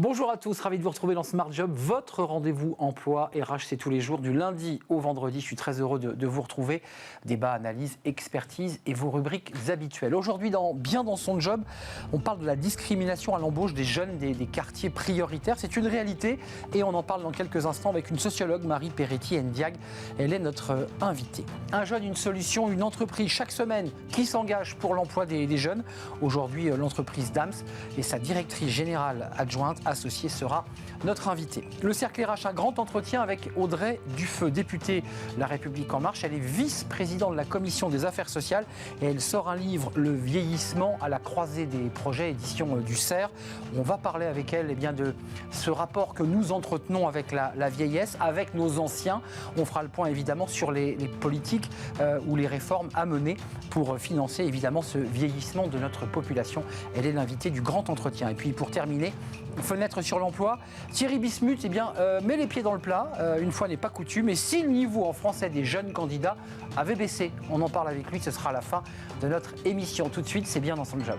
Bonjour à tous, ravi de vous retrouver dans Smart Job, votre rendez-vous emploi RH, c'est tous les jours du lundi au vendredi. Je suis très heureux de vous retrouver. Débat, analyse, expertise et vos rubriques habituelles. Aujourd'hui, Bien dans son job, on parle de la discrimination à l'embauche des jeunes des quartiers prioritaires. C'est une réalité et on en parle dans quelques instants avec une sociologue, Marie Peretti-Ndiaye. Elle est notre invitée. Un jeune, une solution, une entreprise chaque semaine qui s'engage pour l'emploi des jeunes. Aujourd'hui, l'entreprise DAMS et sa directrice générale adjointe associée sera notre invitée. Le cercle RH, un grand entretien avec Audrey Dufeu, députée La République En Marche. Elle est vice-présidente de la commission des affaires sociales et elle sort un livre, Le vieillissement à la croisée des projets, édition du CERF. On va parler avec elle de ce rapport que nous entretenons avec la vieillesse, avec nos anciens. On fera le point évidemment sur les politiques ou les réformes à mener pour financer évidemment ce vieillissement de notre population. Elle est l'invitée du grand entretien. Et puis pour terminer, fenêtre sur l'emploi, Thierry Bismuth met les pieds dans le plat, une fois n'est pas coutume, et si le niveau en français des jeunes candidats avait baissé, on en parle avec lui, ce sera à la fin de notre émission. Tout de suite, c'est bien dans son job.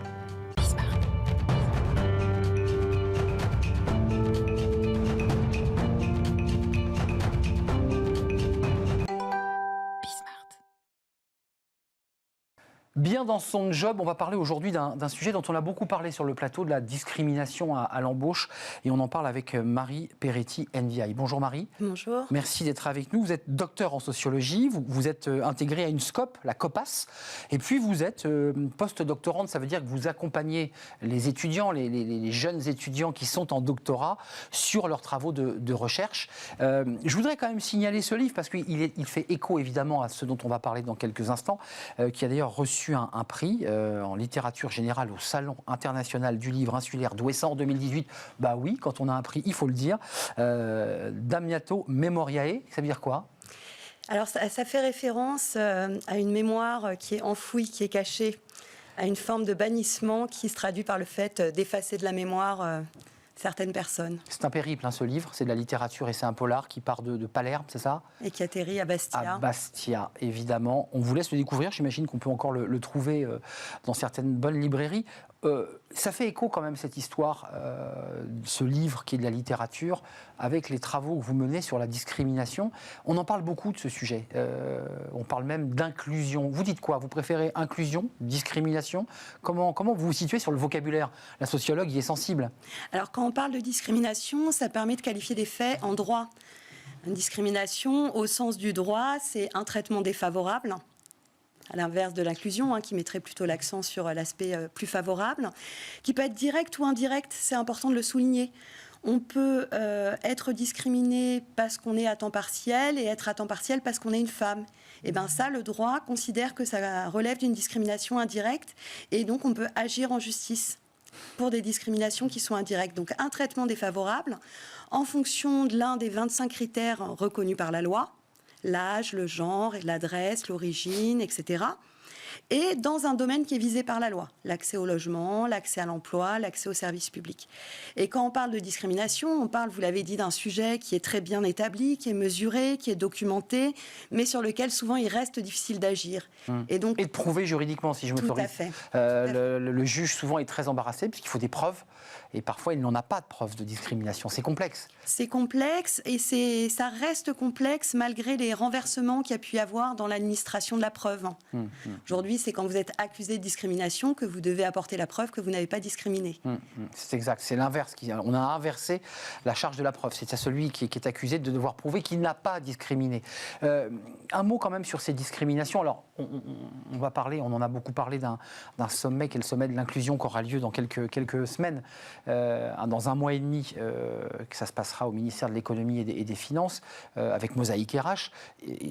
Bien dans son job, on va parler aujourd'hui d'un sujet dont on a beaucoup parlé sur le plateau, de la discrimination à l'embauche. Et on en parle avec Marie Peretti-Ndiaye. Bonjour Marie. Bonjour. Merci d'être avec nous. Vous êtes docteur en sociologie, vous êtes intégrée à une SCOP, la COPAS. Et puis vous êtes post-doctorante, ça veut dire que vous accompagnez les étudiants, les jeunes étudiants qui sont en doctorat sur leurs travaux de recherche. Je voudrais quand même signaler ce livre parce qu'il fait écho évidemment à ce dont on va parler dans quelques instants, qui a d'ailleurs reçu un prix en littérature générale au Salon international du livre insulaire d'Ouessant en 2018. Bah oui, quand on a un prix, il faut le dire. Damiato Memoriae, ça veut dire quoi ? Alors ça fait référence à une mémoire qui est enfouie, qui est cachée, à une forme de bannissement qui se traduit par le fait d'effacer de la mémoire certaines personnes. C'est un périple, ce livre, c'est de la littérature et c'est un polar qui part de Palerme, c'est ça ? Et qui atterrit à Bastia. À Bastia, évidemment. On vous laisse le découvrir, j'imagine qu'on peut encore le trouver dans certaines bonnes librairies. Ça fait écho quand même cette histoire, ce livre qui est de la littérature, avec les travaux que vous menez sur la discrimination. On en parle beaucoup de ce sujet. On parle même d'inclusion. Vous dites quoi ? Vous préférez inclusion, discrimination ? Comment vous vous situez sur le vocabulaire ? La sociologue y est sensible. Alors quand on parle de discrimination, ça permet de qualifier des faits en droit. Une discrimination, au sens du droit, c'est un traitement défavorable, à l'inverse de l'inclusion, qui mettrait plutôt l'accent sur l'aspect plus favorable, qui peut être direct ou indirect, c'est important de le souligner. On peut être discriminé parce qu'on est à temps partiel et être à temps partiel parce qu'on est une femme. Et bien ça, le droit considère que ça relève d'une discrimination indirecte et donc on peut agir en justice pour des discriminations qui sont indirectes. Donc un traitement défavorable en fonction de l'un des 25 critères reconnus par la loi, l'âge, le genre, l'adresse, l'origine, etc. Et dans un domaine qui est visé par la loi, l'accès au logement, l'accès à l'emploi, l'accès aux services publics. Et quand on parle de discrimination, on parle, vous l'avez dit, d'un sujet qui est très bien établi, qui est mesuré, qui est documenté, mais sur lequel souvent il reste difficile d'agir. Et de prouver juridiquement, si je me Tout trompe. à fait. Le juge souvent est très embarrassé puisqu'il faut des preuves. Et parfois, il n'en a pas de preuves de discrimination. C'est complexe. C'est complexe et ça reste complexe malgré les renversements qu'il y a pu y avoir dans l'administration de la preuve. Aujourd'hui, c'est quand vous êtes accusé de discrimination que vous devez apporter la preuve que vous n'avez pas discriminé. C'est exact, c'est l'inverse. On a inversé la charge de la preuve. C'est à celui qui est accusé de devoir prouver qu'il n'a pas discriminé. Un mot quand même sur ces discriminations. Alors, on va parler, on en a beaucoup parlé d'un sommet qui est le sommet de l'inclusion qui aura lieu dans quelques semaines. Dans un mois et demi, que ça se passera au ministère de l'économie et des finances, avec Mosaïque RH,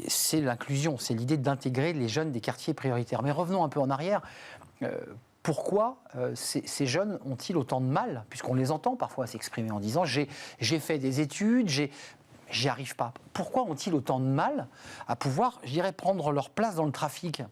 c'est l'inclusion, c'est l'idée d'intégrer les jeunes des quartiers prioritaires. Mais revenons un peu en arrière. Pourquoi ces jeunes ont-ils autant de mal, puisqu'on les entend parfois s'exprimer en disant « j'ai fait des études, j'y arrive pas ». Pourquoi ont-ils autant de mal à pouvoir, je dirais, prendre leur place dans le trafic ?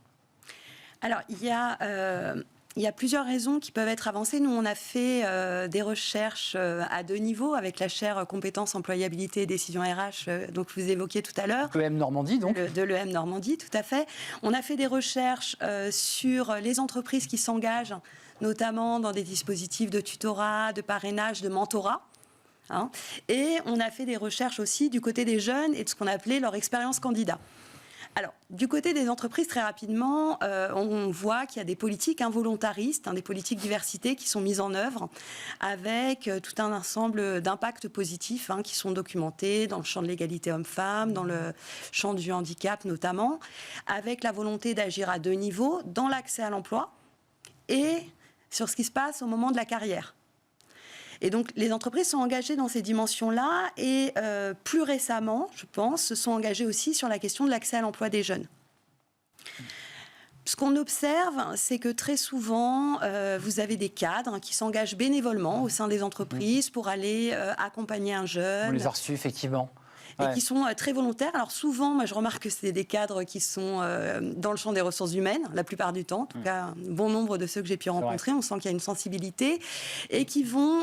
Alors, il y a plusieurs raisons qui peuvent être avancées. Nous, on a fait des recherches à 2 niveaux avec la chaire compétences, employabilité et décision RH, donc vous évoquiez tout à l'heure. EM Normandie, donc. De l'EM Normandie, tout à fait. On a fait des recherches sur les entreprises qui s'engagent, notamment dans des dispositifs de tutorat, de parrainage, de mentorat. hein. Et on a fait des recherches aussi du côté des jeunes et de ce qu'on appelait leur expérience candidat. Alors, du côté des entreprises, très rapidement, on voit qu'il y a des politiques involontaristes, des politiques diversité qui sont mises en œuvre avec tout un ensemble d'impacts positifs qui sont documentés dans le champ de l'égalité homme-femme, dans le champ du handicap notamment, avec la volonté d'agir à deux niveaux, dans l'accès à l'emploi et sur ce qui se passe au moment de la carrière. Et donc, les entreprises sont engagées dans ces dimensions-là et plus récemment, je pense, se sont engagées aussi sur la question de l'accès à l'emploi des jeunes. Ce qu'on observe, c'est que très souvent, vous avez des cadres qui s'engagent bénévolement au sein des entreprises pour aller accompagner un jeune. On les a reçus, effectivement. Et qui sont très volontaires. Alors souvent, moi, je remarque que c'est des cadres qui sont dans le champ des ressources humaines, la plupart du temps. En tout cas, un bon nombre de ceux que j'ai pu rencontrer, on sent qu'il y a une sensibilité. Et qui vont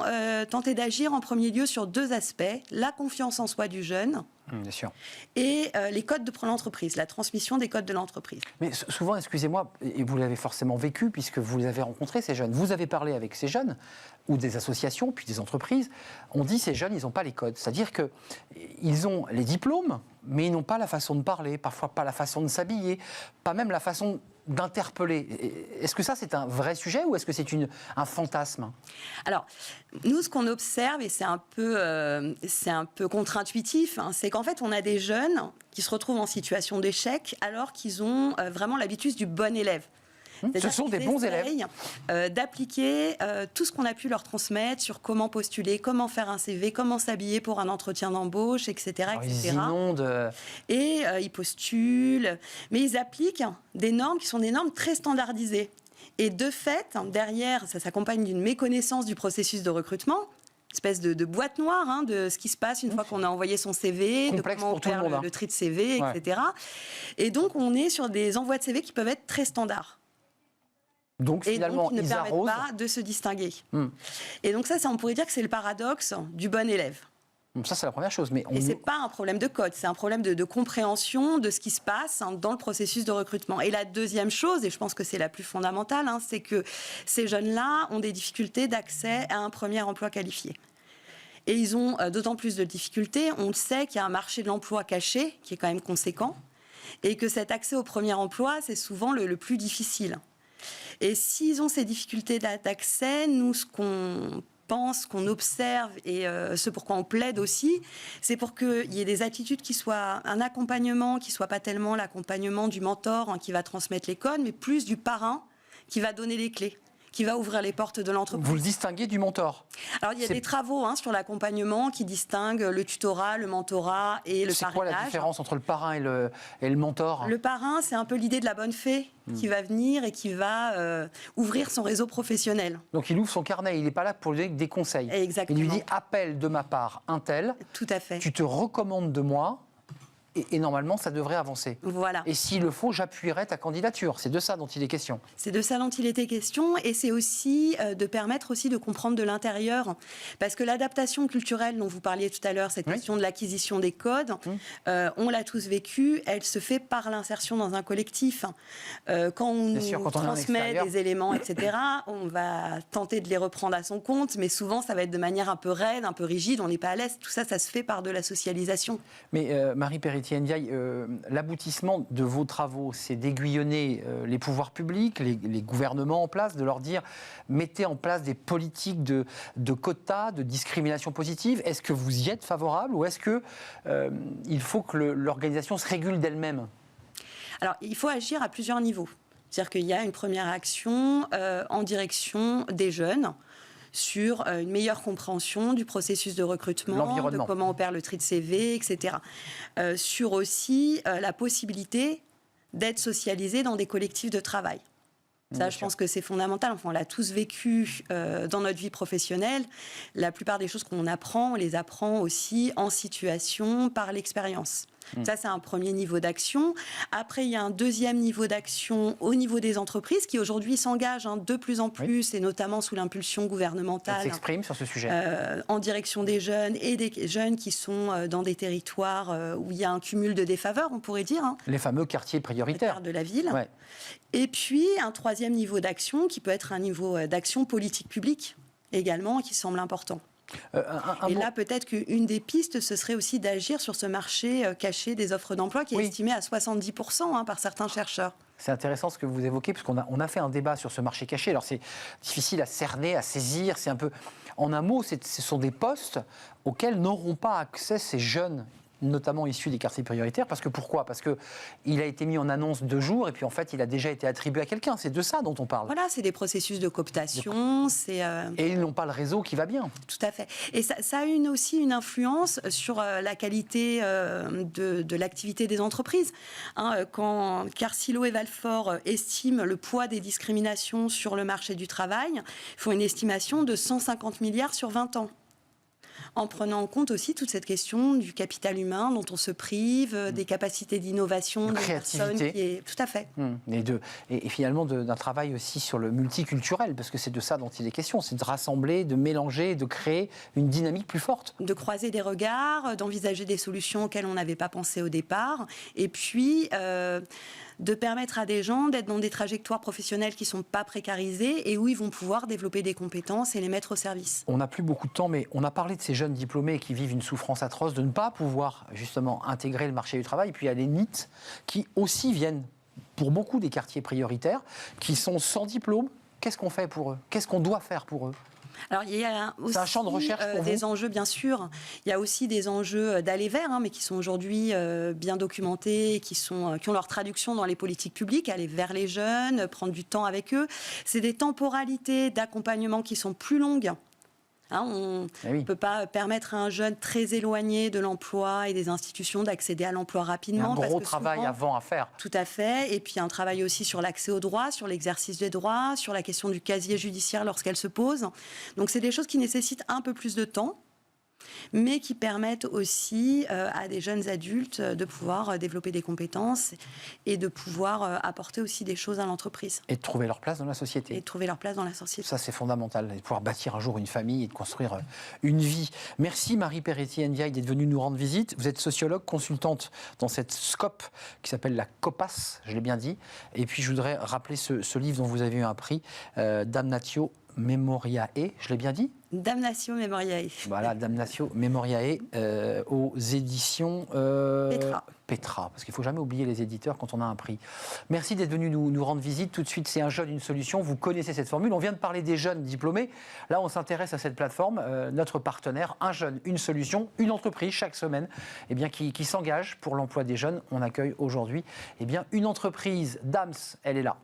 tenter d'agir en premier lieu sur deux aspects. La confiance en soi du jeune. Bien sûr. Et les codes de l'entreprise, la transmission des codes de l'entreprise. Mais souvent, excusez-moi, et vous l'avez forcément vécu puisque vous les avez rencontrés, ces jeunes. Vous avez parlé avec ces jeunes, ou des associations, puis des entreprises. On dit ces jeunes, ils n'ont pas les codes. C'est-à-dire qu'ils ont les diplômes, mais ils n'ont pas la façon de parler, parfois pas la façon de s'habiller, pas même la façon d'interpeller. Est-ce que ça, c'est un vrai sujet ou est-ce que c'est un fantasme ? Alors, nous, ce qu'on observe, et c'est un peu contre-intuitif, c'est qu'en fait, on a des jeunes qui se retrouvent en situation d'échec alors qu'ils ont vraiment l'habitude du bon élève. Ce sont des bons élèves. D'appliquer tout ce qu'on a pu leur transmettre sur comment postuler, comment faire un CV, comment s'habiller pour un entretien d'embauche, etc. Alors, ils inondent. Et ils postulent, mais ils appliquent des normes qui sont des normes très standardisées. Et de fait, derrière, ça s'accompagne d'une méconnaissance du processus de recrutement, espèce de boîte noire de ce qui se passe une fois qu'on a envoyé son CV, complexe de comment on perd le tri de CV, etc. Et donc, on est sur des envois de CV qui peuvent être très standards. Donc finalement, ils ne permettent arrosent. pas de se distinguer. Et donc ça, on pourrait dire que c'est le paradoxe du bon élève. Ça, c'est la première chose. Et ce n'est pas un problème de code, c'est un problème de compréhension de ce qui se passe dans le processus de recrutement. Et la deuxième chose, et je pense que c'est la plus fondamentale, c'est que ces jeunes-là ont des difficultés d'accès à un premier emploi qualifié. Et ils ont d'autant plus de difficultés. On le sait qu'il y a un marché de l'emploi caché qui est quand même conséquent et que cet accès au premier emploi, c'est souvent le plus difficile. Et s'ils ont ces difficultés d'accès, nous, ce qu'on pense, qu'on observe et ce pour quoi on plaide aussi, c'est pour qu'il y ait des attitudes qui soient un accompagnement, qui ne soit pas tellement l'accompagnement du mentor qui va transmettre les codes, mais plus du parrain qui va donner les clés, qui va ouvrir les portes de l'entreprise. Vous le distinguez du mentor ? Alors, il y a des travaux sur l'accompagnement qui distinguent le tutorat, le mentorat et le parrainage. C'est quoi la différence entre le parrain et le mentor ? Le parrain, c'est un peu l'idée de la bonne fée qui va venir et qui va ouvrir son réseau professionnel. Donc, il ouvre son carnet, il n'est pas là pour lui donner des conseils. Exactement. Il lui dit, appelle de ma part un tel. Tout à fait. Tu te recommandes de moi. Et normalement, ça devrait avancer. Voilà. Et s'il le faut, j'appuierai ta candidature. C'est de ça dont il est question. C'est de ça dont il était question. Et c'est aussi de permettre aussi de comprendre de l'intérieur. Parce que l'adaptation culturelle dont vous parliez tout à l'heure, cette question de l'acquisition des codes, on l'a tous vécu, elle se fait par l'insertion dans un collectif. Quand on nous transmet des éléments, etc., on va tenter de les reprendre à son compte. Mais souvent, ça va être de manière un peu raide, un peu rigide. On n'est pas à l'aise. Tout ça, ça se fait par de la socialisation. Mais Marie Perretier Ndiaye, l'aboutissement de vos travaux, c'est d'aiguillonner les pouvoirs publics, les gouvernements en place, de leur dire mettez en place des politiques de quotas, de discrimination positive. Est-ce que vous y êtes favorable ou est-ce qu'il faut que l'organisation se régule d'elle-même ? Alors, il faut agir à plusieurs niveaux. C'est-à-dire qu'il y a une première action en direction des jeunes, sur une meilleure compréhension du processus de recrutement, de comment opère le tri de CV, etc. Sur aussi la possibilité d'être socialisé dans des collectifs de travail. Ça, je pense que c'est fondamental. Enfin, on l'a tous vécu dans notre vie professionnelle. La plupart des choses qu'on apprend, on les apprend aussi en situation, par l'expérience. Ça, c'est un premier niveau d'action. Après, il y a un deuxième niveau d'action au niveau des entreprises qui, aujourd'hui, s'engagent de plus en plus, et notamment sous l'impulsion gouvernementale. Elle s'exprime sur ce sujet. En direction des jeunes et des jeunes qui sont dans des territoires où il y a un cumul de défaveurs, on pourrait dire. Les fameux quartiers prioritaires. De la ville. Ouais. Et puis, un troisième niveau d'action qui peut être un niveau d'action politique publique également, qui semble important. Et là, peut-être qu'une des pistes, ce serait aussi d'agir sur ce marché caché des offres d'emploi qui est estimé à 70% par certains chercheurs. C'est intéressant ce que vous évoquez, parce qu'on a fait un débat sur ce marché caché. Alors, c'est difficile à cerner, à saisir. C'est un peu... En un mot, ce sont des postes auxquels n'auront pas accès ces jeunes, notamment issus des quartiers prioritaires. Parce que pourquoi ? Parce qu'il a été mis en annonce 2 jours et puis en fait, il a déjà été attribué à quelqu'un. C'est de ça dont on parle. Voilà, c'est des processus de cooptation. Et ils n'ont pas le réseau qui va bien. Tout à fait. Et ça a aussi une influence sur la qualité de l'activité des entreprises. Quand Carcillo et Valfort estiment le poids des discriminations sur le marché du travail, ils font une estimation de 150 milliards sur 20 ans. En prenant en compte aussi toute cette question du capital humain dont on se prive, des capacités d'innovation, de personnes qui est... Tout à fait. Et finalement d'un travail aussi sur le multiculturel, parce que c'est de ça dont il est question, c'est de rassembler, de mélanger, de créer une dynamique plus forte. De croiser des regards, d'envisager des solutions auxquelles on n'avait pas pensé au départ, et puis... de permettre à des gens d'être dans des trajectoires professionnelles qui ne sont pas précarisées et où ils vont pouvoir développer des compétences et les mettre au service. On n'a plus beaucoup de temps, mais on a parlé de ces jeunes diplômés qui vivent une souffrance atroce de ne pas pouvoir justement intégrer le marché du travail. Et puis il y a les NEET qui aussi viennent pour beaucoup des quartiers prioritaires, qui sont sans diplôme. Qu'est-ce qu'on fait pour eux ? Qu'est-ce qu'on doit faire pour eux ? Alors, il y a aussi c'est un champ de recherche pour des vous enjeux, bien sûr. Il y a aussi des enjeux d'aller vers, mais qui sont aujourd'hui bien documentés, qui ont leur traduction dans les politiques publiques, aller vers les jeunes, prendre du temps avec eux. C'est des temporalités d'accompagnement qui sont plus longues. On ne peut pas permettre à un jeune très éloigné de l'emploi et des institutions d'accéder à l'emploi rapidement. Il y a un gros travail avant à faire. Tout à fait. Et puis un travail aussi sur l'accès aux droits, sur l'exercice des droits, sur la question du casier judiciaire lorsqu'elle se pose. Donc c'est des choses qui nécessitent un peu plus de temps, mais qui permettent aussi à des jeunes adultes de pouvoir développer des compétences et de pouvoir apporter aussi des choses à l'entreprise. Et de trouver leur place dans la société. Et de trouver leur place dans la société. Ça, c'est fondamental, de pouvoir bâtir un jour une famille et de construire une vie. Merci Marie Peretti-Ndiaye d'être venue nous rendre visite. Vous êtes sociologue, consultante dans cette SCOP qui s'appelle la COPAS, je l'ai bien dit. Et puis, je voudrais rappeler ce livre dont vous avez eu un prix, Damnatio Memoriae, je l'ai bien dit ? Damnatio Memoriae. Voilà, Damnatio Memoriae aux éditions Petra, parce qu'il ne faut jamais oublier les éditeurs quand on a un prix. Merci d'être venu nous rendre visite. Tout de suite, c'est un jeune, une solution. Vous connaissez cette formule. On vient de parler des jeunes diplômés. Là, on s'intéresse à cette plateforme, notre partenaire, un jeune, une solution, une entreprise chaque semaine qui s'engage pour l'emploi des jeunes. On accueille aujourd'hui une entreprise. Dams, elle est là.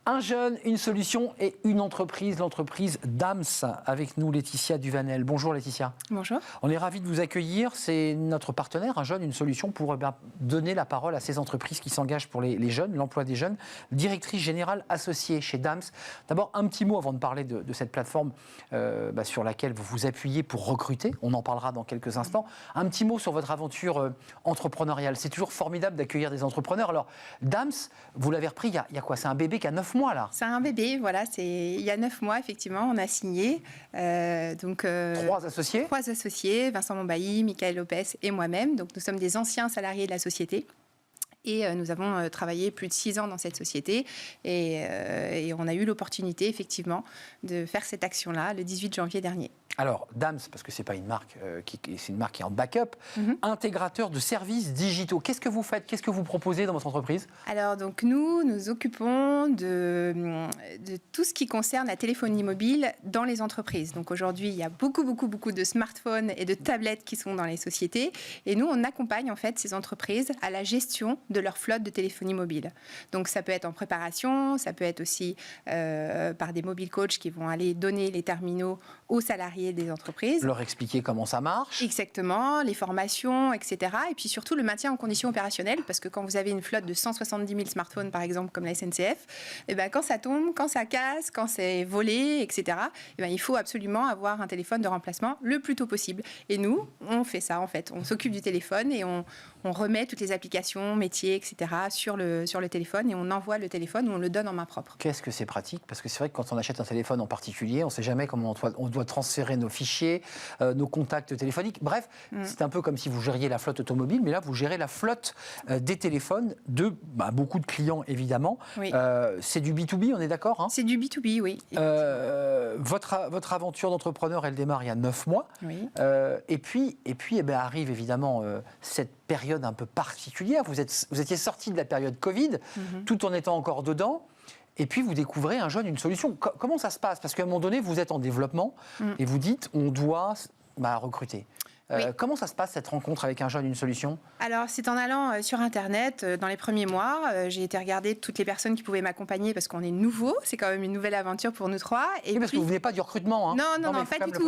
Un jeune, une solution et une entreprise, l'entreprise Dams. Avec nous, Laetitia Duvanel. Bonjour Laetitia. Bonjour. On est ravis de vous accueillir. C'est notre partenaire, un jeune, une solution pour donner la parole à ces entreprises qui s'engagent pour les jeunes, l'emploi des jeunes. Directrice générale associée chez Dams. D'abord, un petit mot avant de parler de cette plateforme sur laquelle vous vous appuyez pour recruter. On en parlera dans quelques instants. Un petit mot sur votre aventure entrepreneuriale. C'est toujours formidable d'accueillir des entrepreneurs. Alors, Dams, vous l'avez repris il y a quoi ? C'est un bébé qui a 9 mois là. C'est un bébé, voilà, il y a 9 mois effectivement, on a signé. 3 associés. 3 associés, Vincent Mombailly, Michael Lopez et moi-même. Donc nous sommes des anciens salariés de la société. Et nous avons travaillé plus de 6 ans dans cette société et on a eu l'opportunité effectivement de faire cette action-là le 18 janvier dernier. Alors, Dams, parce que ce n'est pas une marque, c'est une marque qui est en backup, intégrateur de services digitaux. Qu'est-ce que vous faites ? Qu'est-ce que vous proposez dans votre entreprise ? Alors, donc, nous occupons de tout ce qui concerne la téléphonie mobile dans les entreprises. Donc, aujourd'hui, il y a beaucoup de smartphones et de tablettes qui sont dans les sociétés. Et nous, on accompagne en fait ces entreprises à la gestion de leur flotte de téléphonie mobile. Donc, ça peut être en préparation, ça peut être aussi par des mobile coachs qui vont aller donner les terminaux aux salariés des entreprises. Leur expliquer comment ça marche. Exactement, les formations, etc. Et puis surtout le maintien en conditions opérationnelles, parce que quand vous avez une flotte de 170 000 smartphones, par exemple, comme la SNCF, quand ça tombe, quand ça casse, quand c'est volé, etc., il faut absolument avoir un téléphone de remplacement le plus tôt possible. Et nous, on fait ça, en fait. On s'occupe du téléphone et on remet toutes les applications métiers dossier, etc. sur le téléphone et on envoie le téléphone ou on le donne en main propre. Qu'est-ce que c'est pratique? Parce que c'est vrai que quand on achète un téléphone en particulier, on ne sait jamais comment on doit transférer nos fichiers, nos contacts téléphoniques. Bref, c'est un peu comme si vous gériez la flotte automobile, mais là, vous gérez la flotte des téléphones de beaucoup de clients, évidemment. Oui. C'est du B2B, on est d'accord, hein? C'est du B2B, oui. Votre aventure d'entrepreneur, elle démarre il y a 9 mois. Oui. Et puis arrive évidemment cette période un peu particulière. Vous étiez sorti de la période Covid, tout en étant encore dedans. Et puis, vous découvrez un jeune, une solution. Comment ça se passe? Parce qu'à un moment donné, vous êtes en développement et vous dites, on doit recruter. Oui. Comment ça se passe, cette rencontre avec un jeune, une solution? Alors, c'est en allant sur Internet, dans les premiers mois, j'ai été regarder toutes les personnes qui pouvaient m'accompagner parce qu'on est nouveau, c'est quand même une nouvelle aventure pour nous trois. Et oui, parce que vous ne venez pas du recrutement. Hein. Non, mais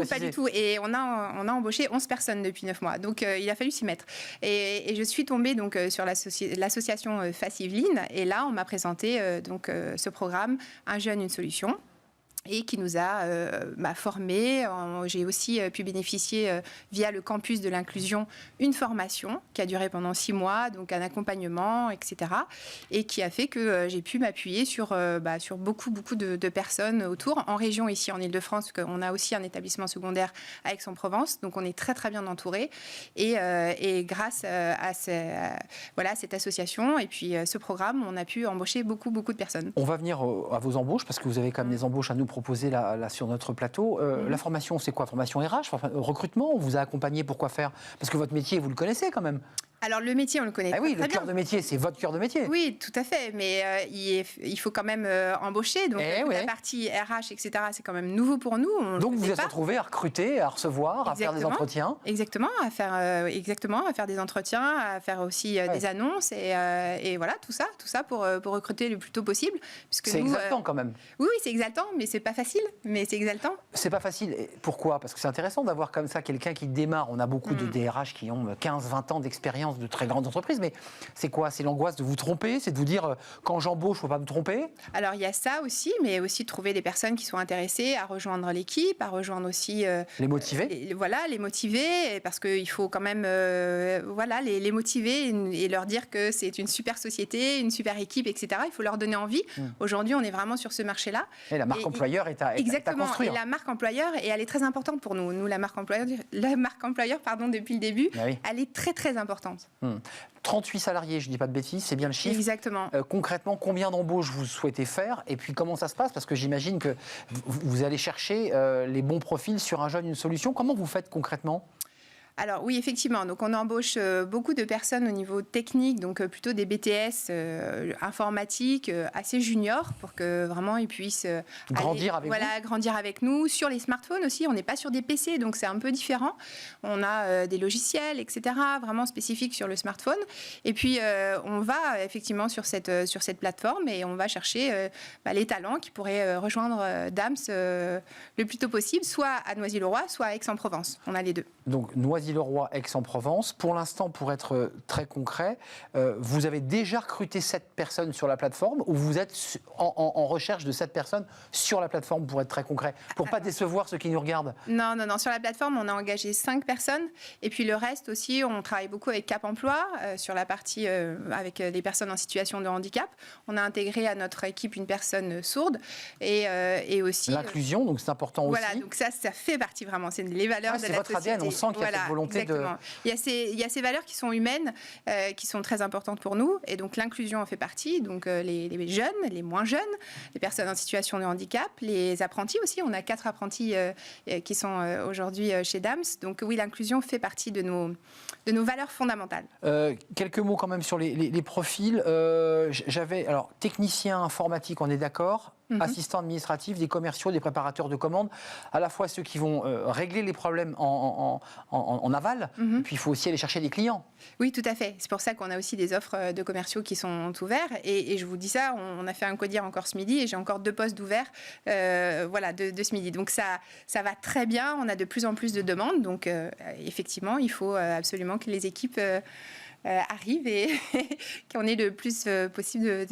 pas du tout. Et on a embauché 11 personnes depuis 9 mois, donc il a fallu s'y mettre. Et je suis tombée donc, sur l'association FACE Yvelines, et là, on m'a présenté ce programme « Un jeune, une solution ». Et qui nous a formés. J'ai aussi pu bénéficier, via le campus de l'inclusion, une formation qui a duré pendant 6 mois, donc un accompagnement, etc. Et qui a fait que j'ai pu m'appuyer sur beaucoup de personnes autour. En région, ici en Ile-de-France, on a aussi un établissement secondaire à Aix-en-Provence, donc on est très très bien entourés. Et grâce à cette association et puis ce programme, on a pu embaucher beaucoup de personnes. On va venir à vos embauches, parce que vous avez quand même des embauches à nous proposer là sur notre plateau. La formation, c'est quoi? Formation RH, recrutement? On vous a accompagné pour quoi faire? Parce que votre métier, vous le connaissez quand même. Alors le métier, on le connaît très oui, bien. le cœur de métier, c'est votre cœur de métier. Oui, tout à fait, mais il faut quand même embaucher. Donc la partie RH, etc., c'est quand même nouveau pour nous. Donc vous êtes retrouvés à recruter, à recevoir, à faire des entretiens. Exactement, à faire des entretiens, à faire aussi des annonces et voilà, tout ça pour recruter le plus tôt possible. C'est exaltant quand même. Oui, c'est exaltant, mais c'est pas facile, mais c'est exaltant. C'est pas facile. Pourquoi? Parce que c'est intéressant d'avoir comme ça quelqu'un qui démarre. On a beaucoup de DRH qui ont 15-20 ans d'expérience de très grandes entreprises, mais c'est quoi? C'est l'angoisse de vous tromper? C'est de vous dire, quand j'embauche, il ne faut pas me tromper? Alors, il y a ça aussi, mais aussi de trouver des personnes qui sont intéressées à rejoindre l'équipe, à rejoindre aussi... les motiver? Les motiver, parce qu'il faut quand même les motiver et leur dire que c'est une super société, une super équipe, etc. Il faut leur donner envie. Aujourd'hui, on est vraiment sur ce marché-là. Et la marque employeur est à construire. Exactement, et la marque employeur, et elle est très importante pour nous. Nous, la marque employeur, depuis le début, elle est très, très importante. 38 salariés, je ne dis pas de bêtises, c'est bien le chiffre. Exactement. Concrètement, combien d'embauches vous souhaitez faire? Et puis comment ça se passe? Parce que j'imagine que vous allez chercher les bons profils sur un jeune, une solution. Comment vous faites concrètement? Alors oui, effectivement. Donc on embauche beaucoup de personnes au niveau technique, donc plutôt des BTS informatiques assez juniors pour que vraiment ils puissent grandir avec nous. Sur les smartphones aussi, on n'est pas sur des PC, donc c'est un peu différent. On a des logiciels, etc., vraiment spécifiques sur le smartphone. Et puis on va effectivement sur cette plateforme et on va chercher les talents qui pourraient rejoindre DAMS le plus tôt possible, soit à Noisy-le-Roi, soit à Aix-en-Provence. On a les deux. Donc Noisy-le-Roi, Aix-en-Provence. Pour l'instant, pour être très concret, vous avez déjà recruté 7 personnes sur la plateforme ou vous êtes en recherche de 7 personnes sur la plateforme, pour être très concret, pour ne pas décevoir ceux qui nous regardent? Non. Sur la plateforme, on a engagé 5 personnes. Et puis le reste aussi, on travaille beaucoup avec Cap Emploi, sur la partie avec les personnes en situation de handicap. On a intégré à notre équipe une personne sourde et aussi... L'inclusion, donc c'est important aussi. Voilà, donc ça fait partie vraiment, c'est les valeurs de la société. C'est votre ADN, on sent qu'il y a cette volonté exactement. Il y a ces valeurs qui sont humaines, qui sont très importantes pour nous, et donc l'inclusion en fait partie. Donc les jeunes, les moins jeunes, les personnes en situation de handicap, les apprentis aussi. On a 4 apprentis qui sont aujourd'hui chez DAMS. Donc oui, l'inclusion fait partie de nos valeurs fondamentales. Quelques mots quand même sur les profils. J'avais alors technicien informatique, on est d'accord. Assistants administratifs, des commerciaux, des préparateurs de commandes, à la fois ceux qui vont régler les problèmes en aval, puis il faut aussi aller chercher des clients. Oui, tout à fait. C'est pour ça qu'on a aussi des offres de commerciaux qui sont ouvertes. Et je vous dis ça, on a fait un codir encore ce midi et j'ai encore 2 postes d'ouverts de ce midi. Donc ça va très bien, on a de plus en plus de demandes. Donc effectivement, il faut absolument que les équipes arrivent et qu'on ait le plus possible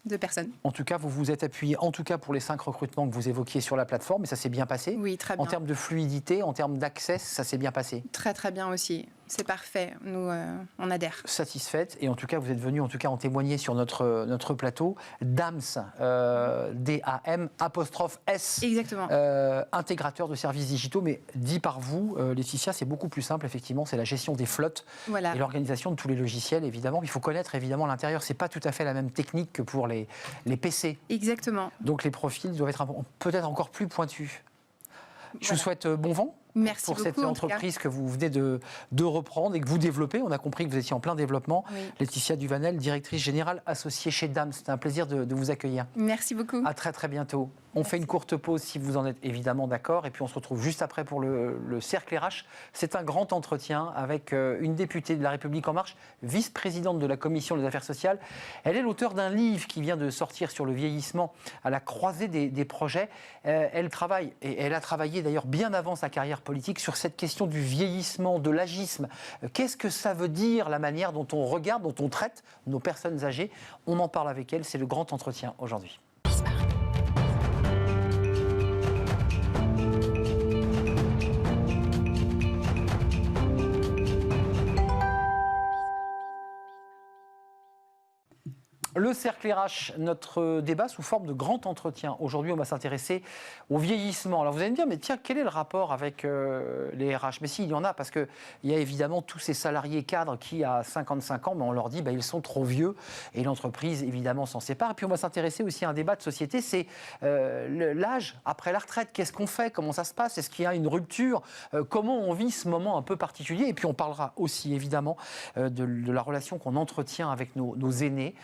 de personnes. En tout cas, vous vous êtes appuyé, en tout cas pour les 5 recrutements que vous évoquiez sur la plateforme, et ça s'est bien passé. Oui, très bien. En termes de fluidité, en termes d'accès, ça s'est bien passé. Très, très bien aussi. c'est parfait. Nous, on adhère. Satisfaite, et en tout cas, vous êtes venu en témoigner sur notre plateau. DAMS, D-A-M, apostrophe S. Exactement. Intégrateur de services digitaux, mais dit par vous, Laetitia, c'est beaucoup plus simple, effectivement, c'est la gestion des flottes et l'organisation de tous les logiciels, évidemment. Il faut connaître, évidemment, l'intérieur. C'est pas tout à fait la même technique que pour les PC. Exactement. Donc les profils doivent être peut-être encore plus pointus. Je vous souhaite bon vent. Merci pour beaucoup, cette entreprise que vous venez de reprendre et que vous développez. On a compris que vous étiez en plein développement. Oui. Laetitia Duvanel, directrice générale associée chez DAMS. C'était un plaisir de vous accueillir. Merci beaucoup. À très très bientôt. On fait une courte pause si vous en êtes évidemment d'accord. Et puis on se retrouve juste après pour le cercle RH. C'est un grand entretien avec une députée de La République En Marche, vice-présidente de la Commission des Affaires sociales. Elle est l'auteure d'un livre qui vient de sortir sur le vieillissement à la croisée des projets. Elle travaille, et elle a travaillé d'ailleurs bien avant sa carrière politique, sur cette question du vieillissement, de l'agisme. Qu'est-ce que ça veut dire, la manière dont on regarde, dont on traite nos personnes âgées? On en parle avec elle. C'est le grand entretien aujourd'hui. Le cercle RH, notre débat sous forme de grand entretien. Aujourd'hui, on va s'intéresser au vieillissement. Alors vous allez me dire, mais tiens, quel est le rapport avec les RH? Mais si, il y en a, parce qu'il y a évidemment tous ces salariés cadres qui, à 55 ans, on leur dit ils sont trop vieux, et l'entreprise, évidemment, s'en sépare. Et puis on va s'intéresser aussi à un débat de société, c'est l'âge après la retraite. Qu'est-ce qu'on fait? Comment ça se passe? Est-ce qu'il y a une rupture? Comment on vit ce moment un peu particulier? Et puis on parlera aussi, évidemment, de la relation qu'on entretient avec nos aînés,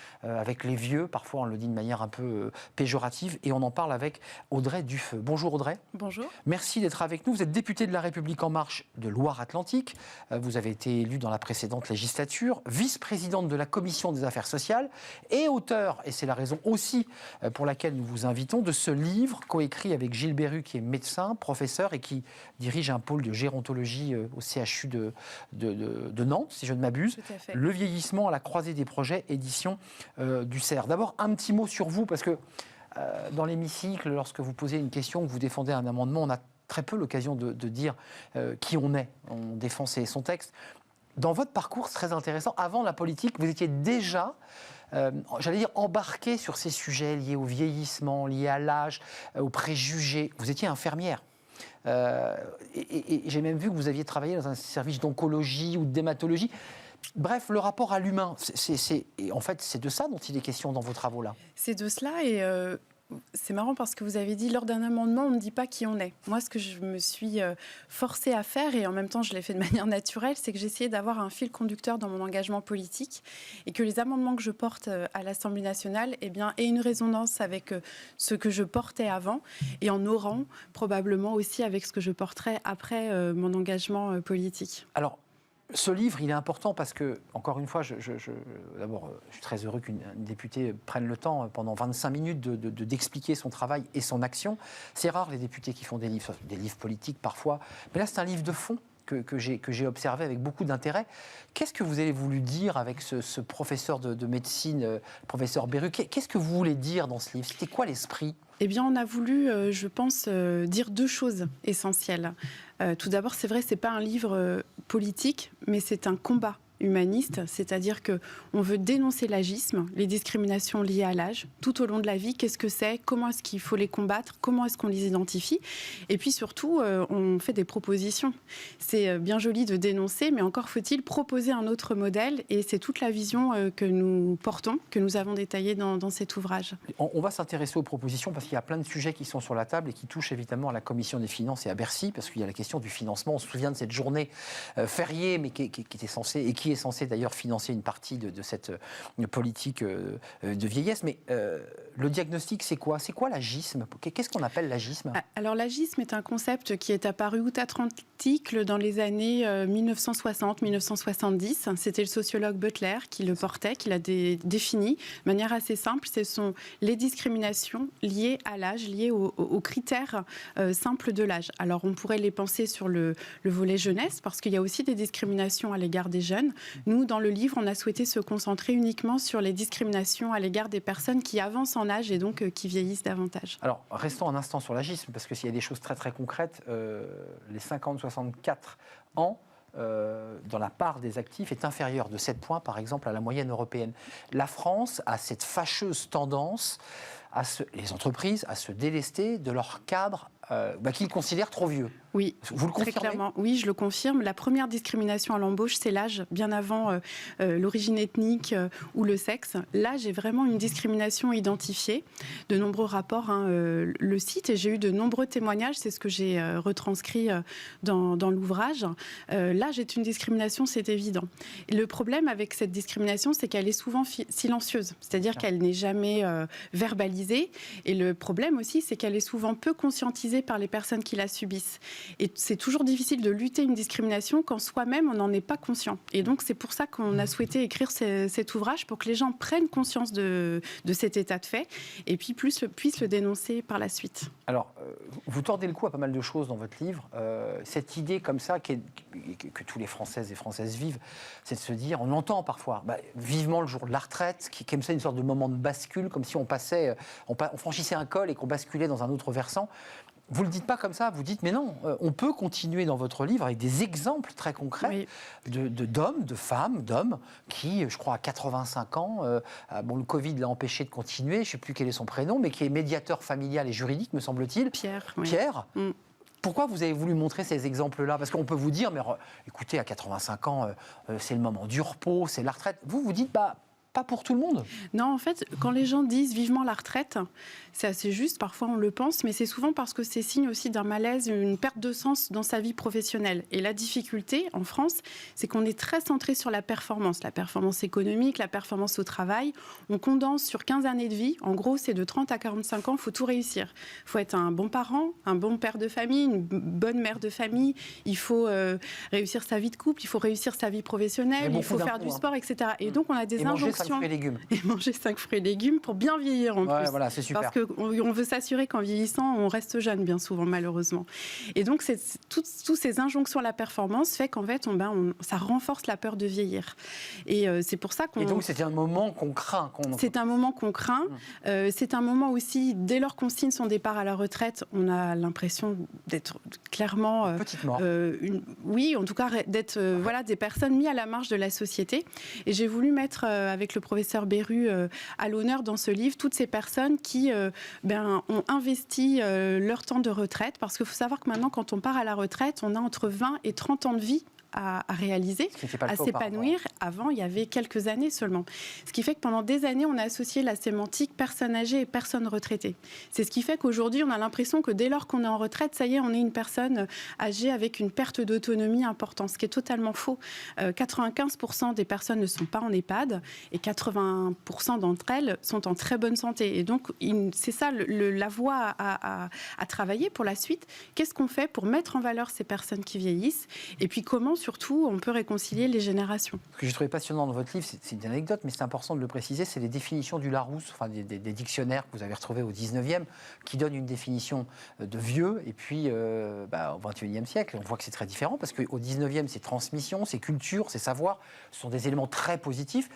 avec les vieux, parfois on le dit de manière un peu péjorative, et on en parle avec Audrey Dufeu. Bonjour Audrey. Bonjour. Merci d'être avec nous. Vous êtes députée de La République En Marche de Loire-Atlantique. Vous avez été élue dans la précédente législature, vice-présidente de la Commission des Affaires sociales et auteure, et c'est la raison aussi pour laquelle nous vous invitons, de ce livre coécrit avec Gilles Berru, qui est médecin, professeur et qui dirige un pôle de gérontologie au CHU de Nantes, si je ne m'abuse. Tout à fait. Le vieillissement à la croisée des projets, édition du CERF. D'abord, un petit mot sur vous, parce que dans l'hémicycle, lorsque vous posez une question, que vous défendez un amendement, on a très peu l'occasion de dire qui on est. On défend son texte. Dans votre parcours, c'est très intéressant. Avant la politique, vous étiez déjà, j'allais dire, embarqué sur ces sujets liés au vieillissement, liés à l'âge, aux préjugés. Vous étiez infirmière. Et j'ai même vu que vous aviez travaillé dans un service d'oncologie ou d'hématologie. Bref, le rapport à l'humain, en fait, c'est de ça dont il est question dans vos travaux-là. C'est de cela, et c'est marrant parce que vous avez dit, lors d'un amendement, on ne dit pas qui on est. Moi, ce que je me suis forcée à faire, et en même temps je l'ai fait de manière naturelle, c'est que j'ai essayé d'avoir un fil conducteur dans mon engagement politique, et que les amendements que je porte à l'Assemblée nationale aient une résonance avec ce que je portais avant, et en aurant probablement aussi avec ce que je porterai après mon engagement politique. Alors, ce livre, il est important parce que, encore une fois, d'abord, je suis très heureux qu'une députée prenne le temps pendant 25 minutes d'expliquer son travail et son action. C'est rare les députés qui font des livres politiques parfois, mais là c'est un livre de fond que j'ai observé avec beaucoup d'intérêt. Qu'est-ce que vous avez voulu dire avec ce professeur de médecine, professeur Berru? Qu'est-ce que vous voulez dire dans ce livre? C'était quoi l'esprit? Eh bien, on a voulu, je pense, dire deux choses essentielles. Tout d'abord, c'est vrai, c'est pas un livre politique, mais c'est un combat humaniste, c'est-à-dire qu'on veut dénoncer l'agisme, les discriminations liées à l'âge, tout au long de la vie. Qu'est-ce que c'est? Comment est-ce qu'il faut les combattre? Comment est-ce qu'on les identifie? Et puis surtout, on fait des propositions. C'est bien joli de dénoncer, mais encore faut-il proposer un autre modèle, et c'est toute la vision que nous portons, que nous avons détaillée dans cet ouvrage. On va s'intéresser aux propositions parce qu'il y a plein de sujets qui sont sur la table et qui touchent évidemment à la Commission des finances et à Bercy, parce qu'il y a la question du financement. On se souvient de cette journée fériée, mais qui était censée, et qui est censé d'ailleurs financer une partie de cette politique de vieillesse. Mais le diagnostic, c'est quoi? C'est quoi l'agisme? Qu'est-ce qu'on appelle l'agisme? Alors l'agisme est un concept qui est apparu outre-Atlantique dans les années 1960-1970. C'était le sociologue Butler qui le portait, qui l'a défini de manière assez simple. Ce sont les discriminations liées à l'âge, liées aux critères simples de l'âge. Alors on pourrait les penser sur le volet jeunesse, parce qu'il y a aussi des discriminations à l'égard des jeunes. Nous, dans le livre, on a souhaité se concentrer uniquement sur les discriminations à l'égard des personnes qui avancent en âge et donc qui vieillissent davantage. Alors, restons un instant sur l'agisme, parce que s'il y a des choses très très concrètes, les 50-64 ans, dans la part des actifs est inférieure de 7 points, par exemple, à la moyenne européenne. La France a cette fâcheuse tendance, les entreprises, à se délester de leur cadre qu'ils considèrent trop vieux. Oui, vous le confirmez ? Très clairement. Oui, je le confirme. La première discrimination à l'embauche, c'est l'âge, bien avant l'origine ethnique ou le sexe. L'âge est vraiment une discrimination identifiée. De nombreux rapports le citent et j'ai eu de nombreux témoignages. C'est ce que j'ai retranscrit dans l'ouvrage. L'âge est une discrimination, c'est évident. Et le problème avec cette discrimination, c'est qu'elle est souvent silencieuse, c'est-à-dire qu'elle n'est jamais verbalisée. Et le problème aussi, c'est qu'elle est souvent peu conscientisée par les personnes qui la subissent. Et c'est toujours difficile de lutter une discrimination quand soi-même on n'en est pas conscient. Et donc c'est pour ça qu'on a souhaité écrire cet ouvrage, pour que les gens prennent conscience de cet état de fait et puis puissent le dénoncer par la suite. Alors, vous tordez le cou à pas mal de choses dans votre livre. Cette idée comme ça que tous les Françaises et Françaises vivent, c'est de se dire, on entend parfois, vivement le jour de la retraite, qui est comme ça une sorte de moment de bascule, comme si on franchissait un col et qu'on basculait dans un autre versant. Vous ne le dites pas comme ça, vous dites, mais non, on peut continuer dans votre livre avec des exemples très concrets d'hommes, de femmes, d'hommes qui, je crois, à 85 ans, le Covid l'a empêché de continuer, je ne sais plus quel est son prénom, mais qui est médiateur familial et juridique, me semble-t-il. Pierre. Pierre. Pourquoi vous avez voulu montrer ces exemples-là ? Parce qu'on peut vous dire, mais écoutez, à 85 ans, c'est le moment du repos, c'est la retraite. Vous dites, pas pour tout le monde. Non, en fait, quand les gens disent vivement la retraite, c'est assez juste, parfois on le pense, mais c'est souvent parce que c'est signe aussi d'un malaise, une perte de sens dans sa vie professionnelle. Et la difficulté en France, c'est qu'on est très centré sur la performance économique, la performance au travail. On condense sur 15 années de vie. En gros, c'est de 30 à 45 ans, il faut tout réussir. Il faut être un bon parent, un bon père de famille, une bonne mère de famille. Il faut réussir sa vie de couple, il faut réussir sa vie professionnelle, il faut faire du sport, etc. Et donc, on a des injonctions. 5 fruits et légumes. Et manger 5 fruits et légumes pour bien vieillir en plus. Voilà, c'est super. Parce qu'on veut s'assurer qu'en vieillissant, on reste jeune bien souvent, malheureusement. Et donc, toutes ces injonctions à la performance fait qu'en fait, ça renforce la peur de vieillir. Et c'est pour ça qu'on... Et donc, c'est un moment qu'on craint. C'est un moment qu'on craint. C'est un moment aussi, dès lors qu'on signe son départ à la retraite, on a l'impression d'être clairement... petite mort. Oui, en tout cas, d'être des personnes mises à la marge de la société. Et j'ai voulu mettre, avec le professeur Beru, à l'honneur dans ce livre, toutes ces personnes qui ont investi leur temps de retraite. Parce qu'il faut savoir que maintenant, quand on part à la retraite, on a entre 20 et 30 ans de vie à réaliser, à s'épanouir. Avant, il y avait quelques années seulement. Ce qui fait que pendant des années, on a associé la sémantique personne âgée et personne retraitée. C'est ce qui fait qu'aujourd'hui, on a l'impression que dès lors qu'on est en retraite, ça y est, on est une personne âgée avec une perte d'autonomie importante, ce qui est totalement faux. 95% des personnes ne sont pas en EHPAD et 80% d'entre elles sont en très bonne santé. Et donc, c'est ça la voie à travailler pour la suite. Qu'est-ce qu'on fait pour mettre en valeur ces personnes qui vieillissent ? Et puis, comment surtout, on peut réconcilier les générations. Ce que j'ai trouvé passionnant dans votre livre, c'est une anecdote, mais c'est important de le préciser, c'est les définitions du Larousse, des dictionnaires que vous avez retrouvés au 19e, qui donnent une définition de vieux, et puis au 21e siècle, on voit que c'est très différent, parce qu'au 19e, c'est transmission, c'est culture, c'est savoir, ce sont des éléments très positifs,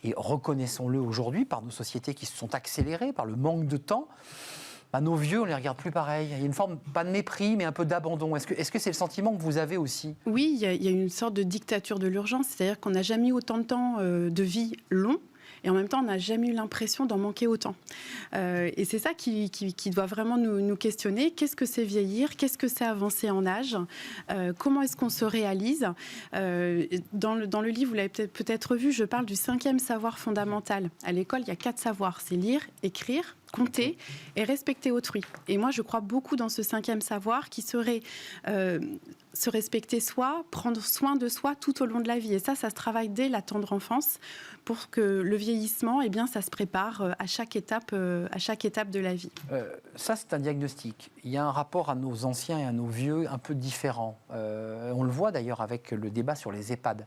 et reconnaissons-le aujourd'hui, par nos sociétés qui se sont accélérées, par le manque de temps, nos vieux, on ne les regarde plus pareil. Il y a une forme, pas de mépris, mais un peu d'abandon. Est-ce que c'est le sentiment que vous avez aussi ? Oui, il y a une sorte de dictature de l'urgence, c'est-à-dire qu'on n'a jamais eu autant de temps de vie long. Et en même temps, on n'a jamais eu l'impression d'en manquer autant. Et c'est ça qui doit vraiment nous questionner. Qu'est-ce que c'est vieillir ? Qu'est-ce que c'est avancer en âge ? Comment est-ce qu'on se réalise ? Dans le livre, vous l'avez peut-être vu, je parle du 5e savoir fondamental. À l'école, il y a 4 savoirs. C'est lire, écrire, compter et respecter autrui. Et moi, je crois beaucoup dans ce 5e savoir qui serait se respecter soi, prendre soin de soi tout au long de la vie. Et ça se travaille dès la tendre enfance pour que le vieillissement, ça se prépare à chaque étape de la vie. Ça, c'est un diagnostic. Il y a un rapport à nos anciens et à nos vieux un peu différent. On le voit d'ailleurs avec le débat sur les EHPAD,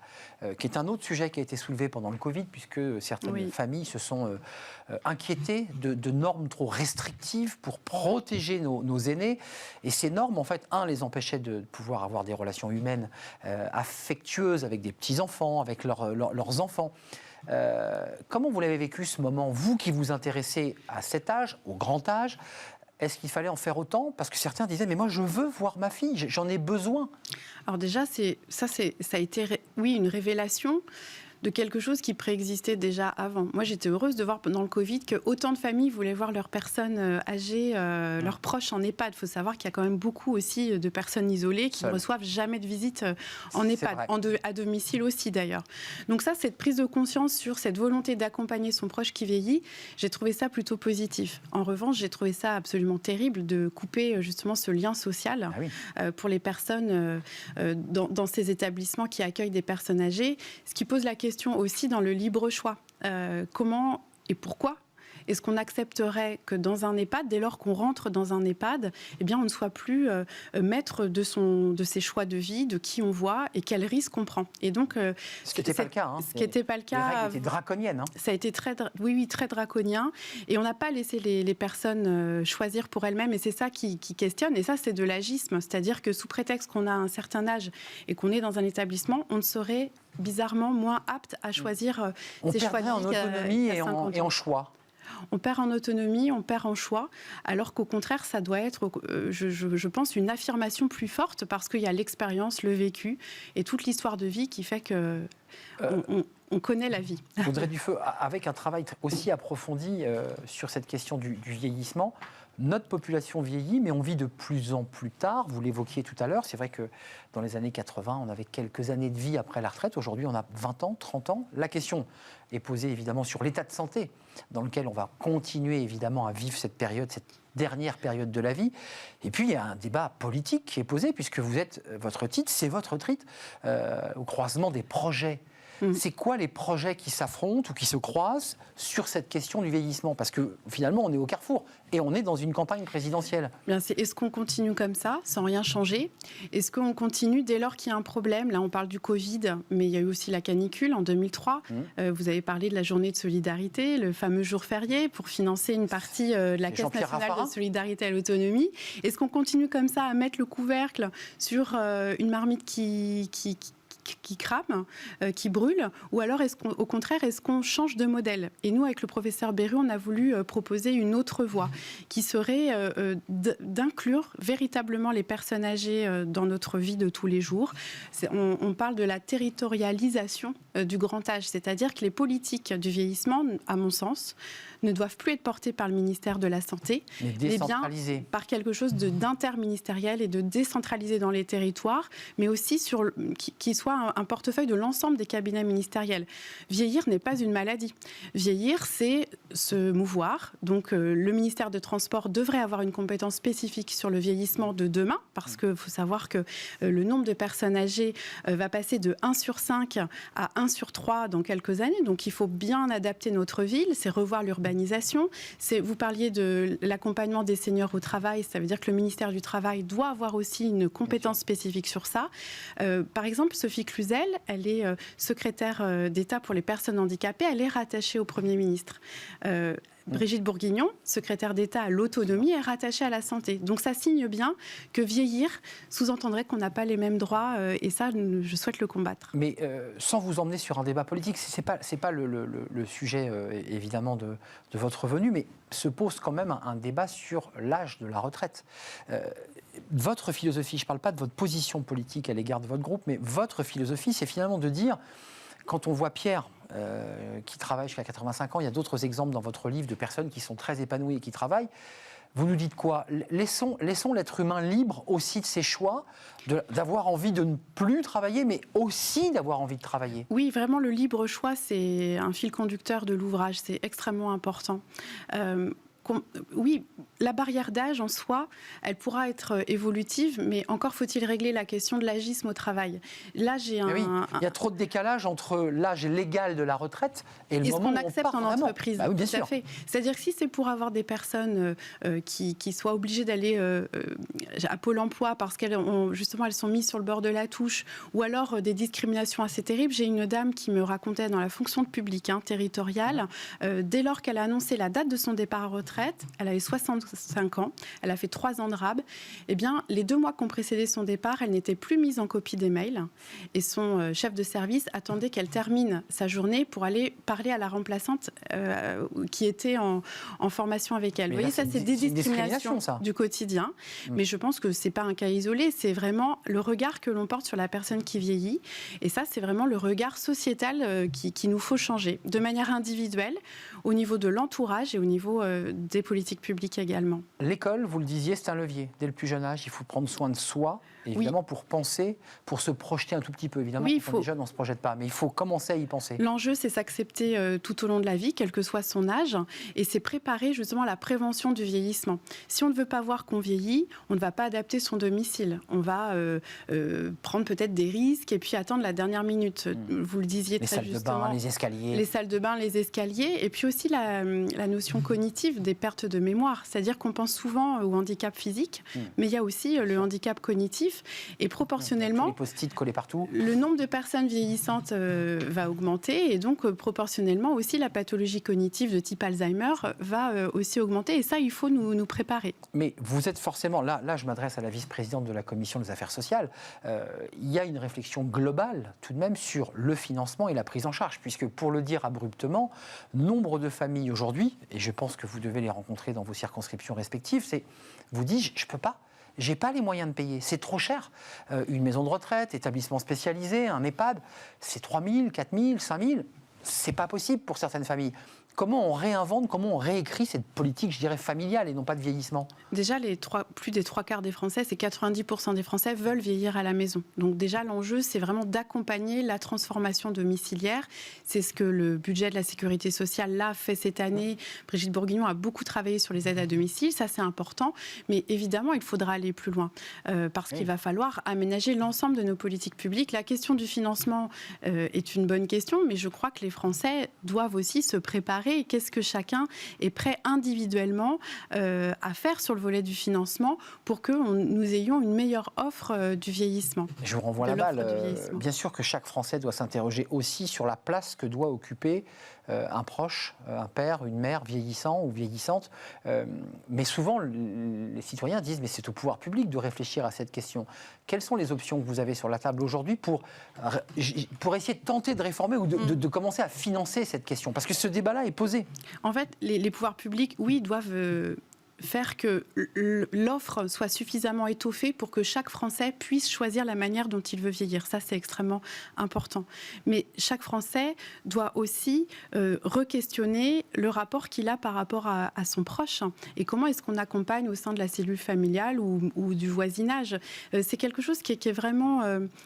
qui est un autre sujet qui a été soulevé pendant le Covid, puisque certaines familles se sont inquiétées de normes trop restrictives pour protéger nos aînés. Et ces normes, en fait, les empêchaient de pouvoir avoir des relations humaines affectueuses avec des petits-enfants, avec leurs enfants. Comment vous l'avez vécu ce moment, vous qui vous intéressez à cet âge, au grand âge ? est-ce qu'il fallait en faire autant? Parce que certains disaient, mais moi je veux voir ma fille, j'en ai besoin. Alors déjà, ça a été une révélation de quelque chose qui préexistait déjà avant. Moi, j'étais heureuse de voir pendant le Covid que autant de familles voulaient voir leurs personnes âgées, leurs proches en EHPAD. Il faut savoir qu'il y a quand même beaucoup aussi de personnes isolées qui ne reçoivent jamais de visite en EHPAD, à domicile aussi d'ailleurs. Donc ça, cette prise de conscience sur cette volonté d'accompagner son proche qui vieillit, j'ai trouvé ça plutôt positif. En revanche, j'ai trouvé ça absolument terrible de couper justement ce lien social pour les personnes dans ces établissements qui accueillent des personnes âgées, ce qui pose la question aussi dans le libre choix. Comment et pourquoi est-ce qu'on accepterait que dans un EHPAD, dès lors qu'on rentre dans un EHPAD, eh bien, on ne soit plus maître de ses choix de vie, de qui on voit et quels risques on prend. Et donc, ce qui n'était pas le cas. Ce qui n'était pas le cas. Les règles étaient draconiennes. Ça a été très draconien. Et on n'a pas laissé les personnes choisir pour elles-mêmes. Et c'est ça qui questionne. Et ça, c'est de l'agisme. C'est-à-dire que sous prétexte qu'on a un certain âge et qu'on est dans un établissement, on ne serait bizarrement moins apte à choisir ses choix de vie. On perdrait en autonomie et en choix. On perd en autonomie, on perd en choix, alors qu'au contraire, ça doit être, je pense, une affirmation plus forte parce qu'il y a l'expérience, le vécu et toute l'histoire de vie qui fait que on connaît la vie. Audrey Dufeu, avec un travail aussi approfondi sur cette question du vieillissement, notre population vieillit, mais on vit de plus en plus tard. Vous l'évoquiez tout à l'heure, c'est vrai que dans les années 80, on avait quelques années de vie après la retraite. Aujourd'hui, on a 20 ans, 30 ans. La question est posée évidemment sur l'état de santé dans lequel on va continuer évidemment à vivre cette période, cette dernière période de la vie. Et puis, il y a un débat politique qui est posé, puisque votre titre, c'est votre titre, au croisement des projets. C'est quoi les projets qui s'affrontent ou qui se croisent sur cette question du vieillissement? Parce que finalement, on est au carrefour et on est dans une campagne présidentielle. Bien, est-ce qu'on continue comme ça, sans rien changer? Est-ce qu'on continue dès lors qu'il y a un problème? Là, on parle du Covid, mais il y a eu aussi la canicule en 2003. Vous avez parlé de la journée de solidarité, le fameux jour férié pour financer une partie de la Caisse nationale de solidarité à l'autonomie. Est-ce qu'on continue comme ça à mettre le couvercle sur une marmite qui crame, qui brûle, ou alors au contraire, est-ce qu'on change de modèle? Et nous, avec le professeur Berru, on a voulu proposer une autre voie, qui serait d'inclure véritablement les personnes âgées dans notre vie de tous les jours. On parle de la territorialisation du grand âge, c'est-à-dire que les politiques du vieillissement, à mon sens, ne doivent plus être portées par le ministère de la Santé, mais bien par quelque chose d'interministériel et de décentralisé dans les territoires, mais aussi qui soit un portefeuille de l'ensemble des cabinets ministériels. Vieillir n'est pas une maladie. Vieillir, c'est se mouvoir. Donc, le ministère des Transports devrait avoir une compétence spécifique sur le vieillissement de demain, parce qu'il faut savoir que le nombre de personnes âgées va passer de 1 sur 5 à 1 sur 3 dans quelques années. Donc, il faut bien adapter notre ville, c'est revoir l'urbanisation. Vous parliez de l'accompagnement des seniors au travail, ça veut dire que le ministère du Travail doit avoir aussi une compétence spécifique sur ça. Par exemple, Sophie Cluzel, elle est secrétaire d'État pour les personnes handicapées, elle est rattachée au Premier ministre. Brigitte Bourguignon, secrétaire d'État à l'autonomie, est rattachée à la santé. Donc ça signe bien que vieillir sous-entendrait qu'on n'a pas les mêmes droits et ça, je souhaite le combattre. Mais sans vous emmener sur un débat politique, c'est pas le sujet évidemment de votre venue, mais se pose quand même un débat sur l'âge de la retraite. Votre philosophie, je ne parle pas de votre position politique à l'égard de votre groupe, mais votre philosophie, c'est finalement de dire, quand on voit Pierre qui travaille jusqu'à 85 ans, il y a d'autres exemples dans votre livre de personnes qui sont très épanouies et qui travaillent. Vous nous dites quoi? Laissons l'être humain libre aussi de ses choix, d'avoir envie de ne plus travailler, mais aussi d'avoir envie de travailler. Oui, vraiment, le libre choix, c'est un fil conducteur de l'ouvrage. C'est extrêmement important. Oui, la barrière d'âge en soi, elle pourra être évolutive, mais encore faut-il régler la question de l'agisme au travail. Là, il y a trop de décalage entre l'âge légal de la retraite et le moment où on part. Et ce qu'on accepte en entreprise. Bah oui, bien sûr. Fait. C'est-à-dire que si c'est pour avoir des personnes qui soient obligées d'aller à Pôle emploi parce qu'elles sont mises sur le bord de la touche, ou alors des discriminations assez terribles. J'ai une dame qui me racontait dans la fonction publique territoriale, dès lors qu'elle a annoncé la date de son départ à retraite, retraite, elle avait 65 ans, elle a fait 3 ans de RAB. Eh bien, les 2 mois qui ont précédé son départ, elle n'était plus mise en copie des mails et son chef de service attendait qu'elle termine sa journée pour aller parler à la remplaçante qui était en formation avec elle. Mais vous voyez, là, ça, c'est des discriminations ça. du quotidien. Mais je pense que c'est pas un cas isolé, c'est vraiment le regard que l'on porte sur la personne qui vieillit. Et ça, c'est vraiment le regard sociétal qui nous faut changer, de manière individuelle, au niveau de l'entourage et au niveau des politiques publiques également. L'école, vous le disiez, c'est un levier. Dès le plus jeune âge, il faut prendre soin de soi, évidemment, pour penser, pour se projeter un tout petit peu. Évidemment, quand on est jeune, on ne se projette pas, mais il faut commencer à y penser. L'enjeu, c'est s'accepter tout au long de la vie, quel que soit son âge, et c'est préparer justement à la prévention du vieillissement. Si on ne veut pas voir qu'on vieillit, on ne va pas adapter son domicile. On va prendre peut-être des risques et puis attendre la dernière minute. Vous le disiez très justement. Les salles de bain, les escaliers. Les salles de bain, les escaliers, et puis aussi la notion cognitive des pertes de mémoire. C'est-à-dire qu'on pense souvent au handicap physique, mais il y a aussi le handicap cognitif. Et proportionnellement, les post-it collés partout. Le nombre de personnes vieillissantes va augmenter, et donc proportionnellement aussi la pathologie cognitive de type Alzheimer va aussi augmenter. Et ça, il faut nous préparer. Mais vous êtes forcément, là je m'adresse à la vice-présidente de la Commission des affaires sociales, il y a une réflexion globale tout de même sur le financement et la prise en charge, puisque pour le dire abruptement, nombre de familles aujourd'hui, et je pense que vous devez les rencontrer dans vos circonscriptions respectives, c'est, vous dites, je ne peux pas. J'ai pas les moyens de payer, c'est trop cher. Une maison de retraite, établissement spécialisé, un EHPAD, c'est 3 000, 4 000, 5 000. C'est pas possible pour certaines familles. Comment on réinvente, comment on réécrit cette politique, je dirais, familiale et non pas de vieillissement? Déjà, plus des 3/4 des Français, c'est 90% des Français veulent vieillir à la maison. Donc déjà, l'enjeu, c'est vraiment d'accompagner la transformation domiciliaire. C'est ce que le budget de la sécurité sociale l'a fait cette année. Brigitte Bourguignon a beaucoup travaillé sur les aides à domicile, ça c'est important. Mais évidemment, il faudra aller plus loin parce qu'il va falloir aménager l'ensemble de nos politiques publiques. La question du financement est une bonne question, mais je crois que les Français doivent aussi se préparer. Et qu'est-ce que chacun est prêt individuellement à faire sur le volet du financement pour que nous ayons une meilleure offre du vieillissement. Je vous renvoie la balle. Bien sûr que chaque Français doit s'interroger aussi sur la place que doit occuper un proche, un père, une mère vieillissant ou vieillissante. Mais souvent, les citoyens disent mais c'est au pouvoir public de réfléchir à cette question. Quelles sont les options que vous avez sur la table aujourd'hui pour essayer de tenter de réformer ou de commencer à financer cette question? Parce que ce débat-là est posé. En fait, les pouvoirs publics, oui, doivent faire que l'offre soit suffisamment étoffée pour que chaque Français puisse choisir la manière dont il veut vieillir. Ça, c'est extrêmement important. Mais chaque Français doit aussi re-questionner le rapport qu'il a par rapport à son proche. Et comment est-ce qu'on accompagne au sein de la cellule familiale ou du voisinage? C'est quelque chose qui est vraiment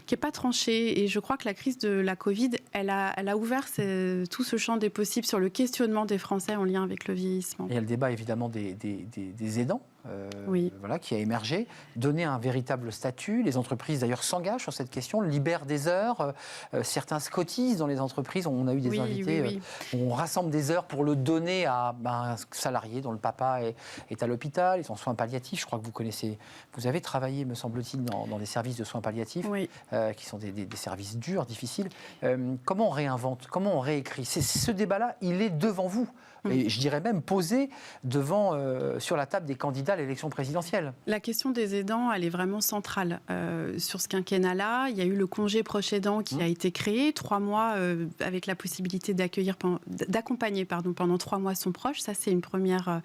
qui n'est pas tranché. Et je crois que la crise de la Covid, elle a ouvert tout ce champ des possibles sur le questionnement des Français en lien avec le vieillissement. Il y a le débat, évidemment, des aidants, oui. Voilà, qui a émergé, donner un véritable statut. Les entreprises, d'ailleurs, s'engagent sur cette question, libèrent des heures. Certains se cotisent dans les entreprises. On a eu des invités. On rassemble des heures pour le donner à un salarié dont le papa est à l'hôpital, ils sont en soins palliatifs. Je crois que vous connaissez. Vous avez travaillé, me semble-t-il, dans des services de soins palliatifs, oui. Qui sont des services durs, difficiles. Comment on réinvente? Comment on réécrit? Ce débat-là, il est devant vous. Et je dirais même posé sur la table des candidats à l'élection présidentielle. La question des aidants, elle est vraiment centrale. Sur ce quinquennat-là, il y a eu le congé proche aidant qui a été créé, 3 mois avec la possibilité d'accompagner pendant 3 mois son proche. Ça, c'est une première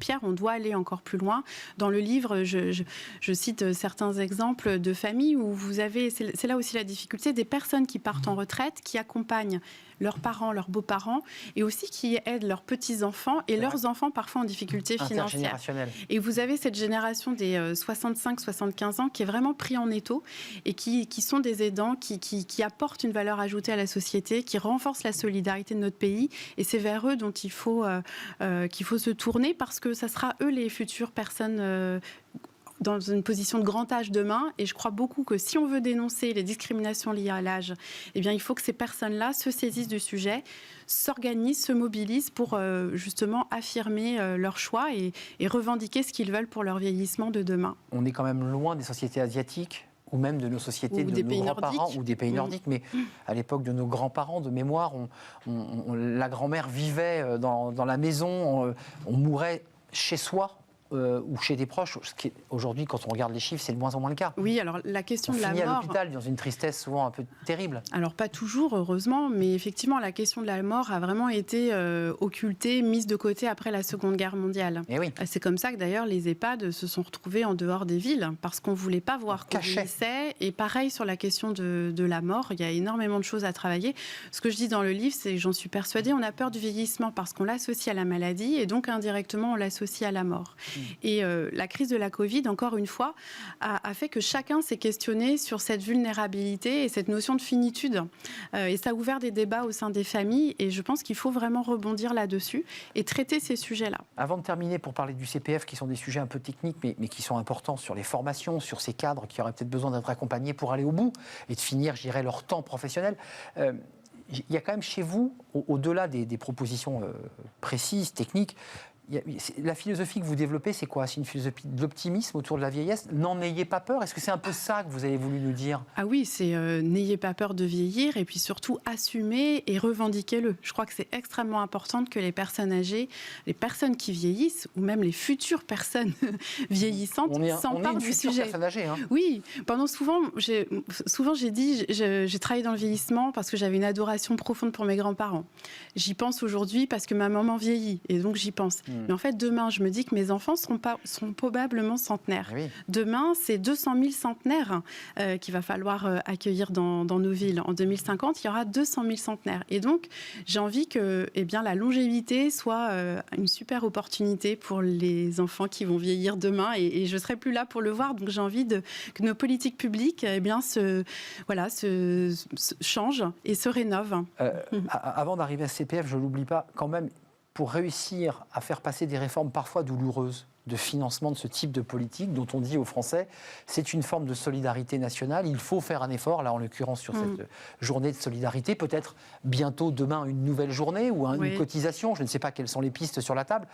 pierre. On doit aller encore plus loin. Dans le livre, je cite certains exemples de familles où vous avez, c'est là aussi la difficulté, des personnes qui partent en retraite, qui accompagnent leurs parents, leurs beaux-parents, et aussi qui aident leurs petits-enfants et leurs enfants parfois en difficulté financière. Et vous avez cette génération des 65-75 ans qui est vraiment pris en étau et qui sont des aidants, qui apportent une valeur ajoutée à la société, qui renforcent la solidarité de notre pays. Et c'est vers eux dont qu'il faut se tourner parce que ça sera eux les futures personnes dans une position de grand âge demain. Et je crois beaucoup que si on veut dénoncer les discriminations liées à l'âge, eh bien, il faut que ces personnes-là se saisissent du sujet, s'organisent, se mobilisent pour justement affirmer leur choix et revendiquer ce qu'ils veulent pour leur vieillissement de demain. On est quand même loin des sociétés asiatiques ou même de nos sociétés, Ou de des nos pays grands-parents nordiques. ou des pays nordiques, mais à l'époque de nos grands-parents, de mémoire, la grand-mère vivait dans la maison, on mourait chez soi ou chez des proches, ce qui aujourd'hui, quand on regarde les chiffres, c'est de moins en moins le cas. Oui, alors la question On de la finit à mort... l'hôpital dans une tristesse souvent un peu terrible. Alors pas toujours, heureusement, mais effectivement, la question de la mort a vraiment été occultée, mise de côté après la Seconde Guerre mondiale. Et oui. C'est comme ça que d'ailleurs les EHPAD se sont retrouvés en dehors des villes, parce qu'on ne voulait pas voir qu'on vieillissait. Et pareil sur la question de la mort, il y a énormément de choses à travailler. Ce que je dis dans le livre, c'est, j'en suis persuadée, on a peur du vieillissement parce qu'on l'associe à la maladie et donc indirectement on l'associe à la mort. Et la crise de la Covid, encore une fois, a fait que chacun s'est questionné sur cette vulnérabilité et cette notion de finitude. Et ça a ouvert des débats au sein des familles et je pense qu'il faut vraiment rebondir là-dessus et traiter ces sujets-là. Avant de terminer, pour parler du CPF, qui sont des sujets un peu techniques, mais qui sont importants sur les formations, sur ces cadres qui auraient peut-être besoin d'être accompagnés pour aller au bout et de finir, je dirais, leur temps professionnel. Il y a quand même chez vous, au-delà des propositions précises, techniques, la philosophie que vous développez, c'est quoi? C'est une philosophie de l'optimisme autour de la vieillesse. N'en ayez pas peur. Est-ce que c'est un peu ça que vous avez voulu nous dire? Ah oui, c'est n'ayez pas peur de vieillir et puis surtout assumez et revendiquez-le. Je crois que c'est extrêmement important que les personnes âgées, les personnes qui vieillissent ou même les futures personnes vieillissantes s'emparent du sujet. Personne âgée, hein. Oui, souvent j'ai dit, j'ai travaillé dans le vieillissement parce que j'avais une adoration profonde pour mes grands-parents. J'y pense aujourd'hui parce que ma maman vieillit et donc j'y pense. Mais en fait, demain, je me dis que mes enfants seront probablement centenaires. Oui. Demain, c'est 200 000 centenaires qu'il va falloir accueillir dans nos villes. En 2050, il y aura 200 000 centenaires. Et donc, j'ai envie que la longévité soit une super opportunité pour les enfants qui vont vieillir demain. Et je ne serai plus là pour le voir. Donc, j'ai envie que nos politiques publiques se changent et se rénovent. Avant d'arriver à ce CPF, je ne l'oublie pas, quand même, pour réussir à faire passer des réformes parfois douloureuses de financement de ce type de politique, dont on dit aux Français, c'est une forme de solidarité nationale, il faut faire un effort, là en l'occurrence sur cette journée de solidarité, peut-être bientôt demain une nouvelle journée ou une cotisation, je ne sais pas quelles sont les pistes sur la table.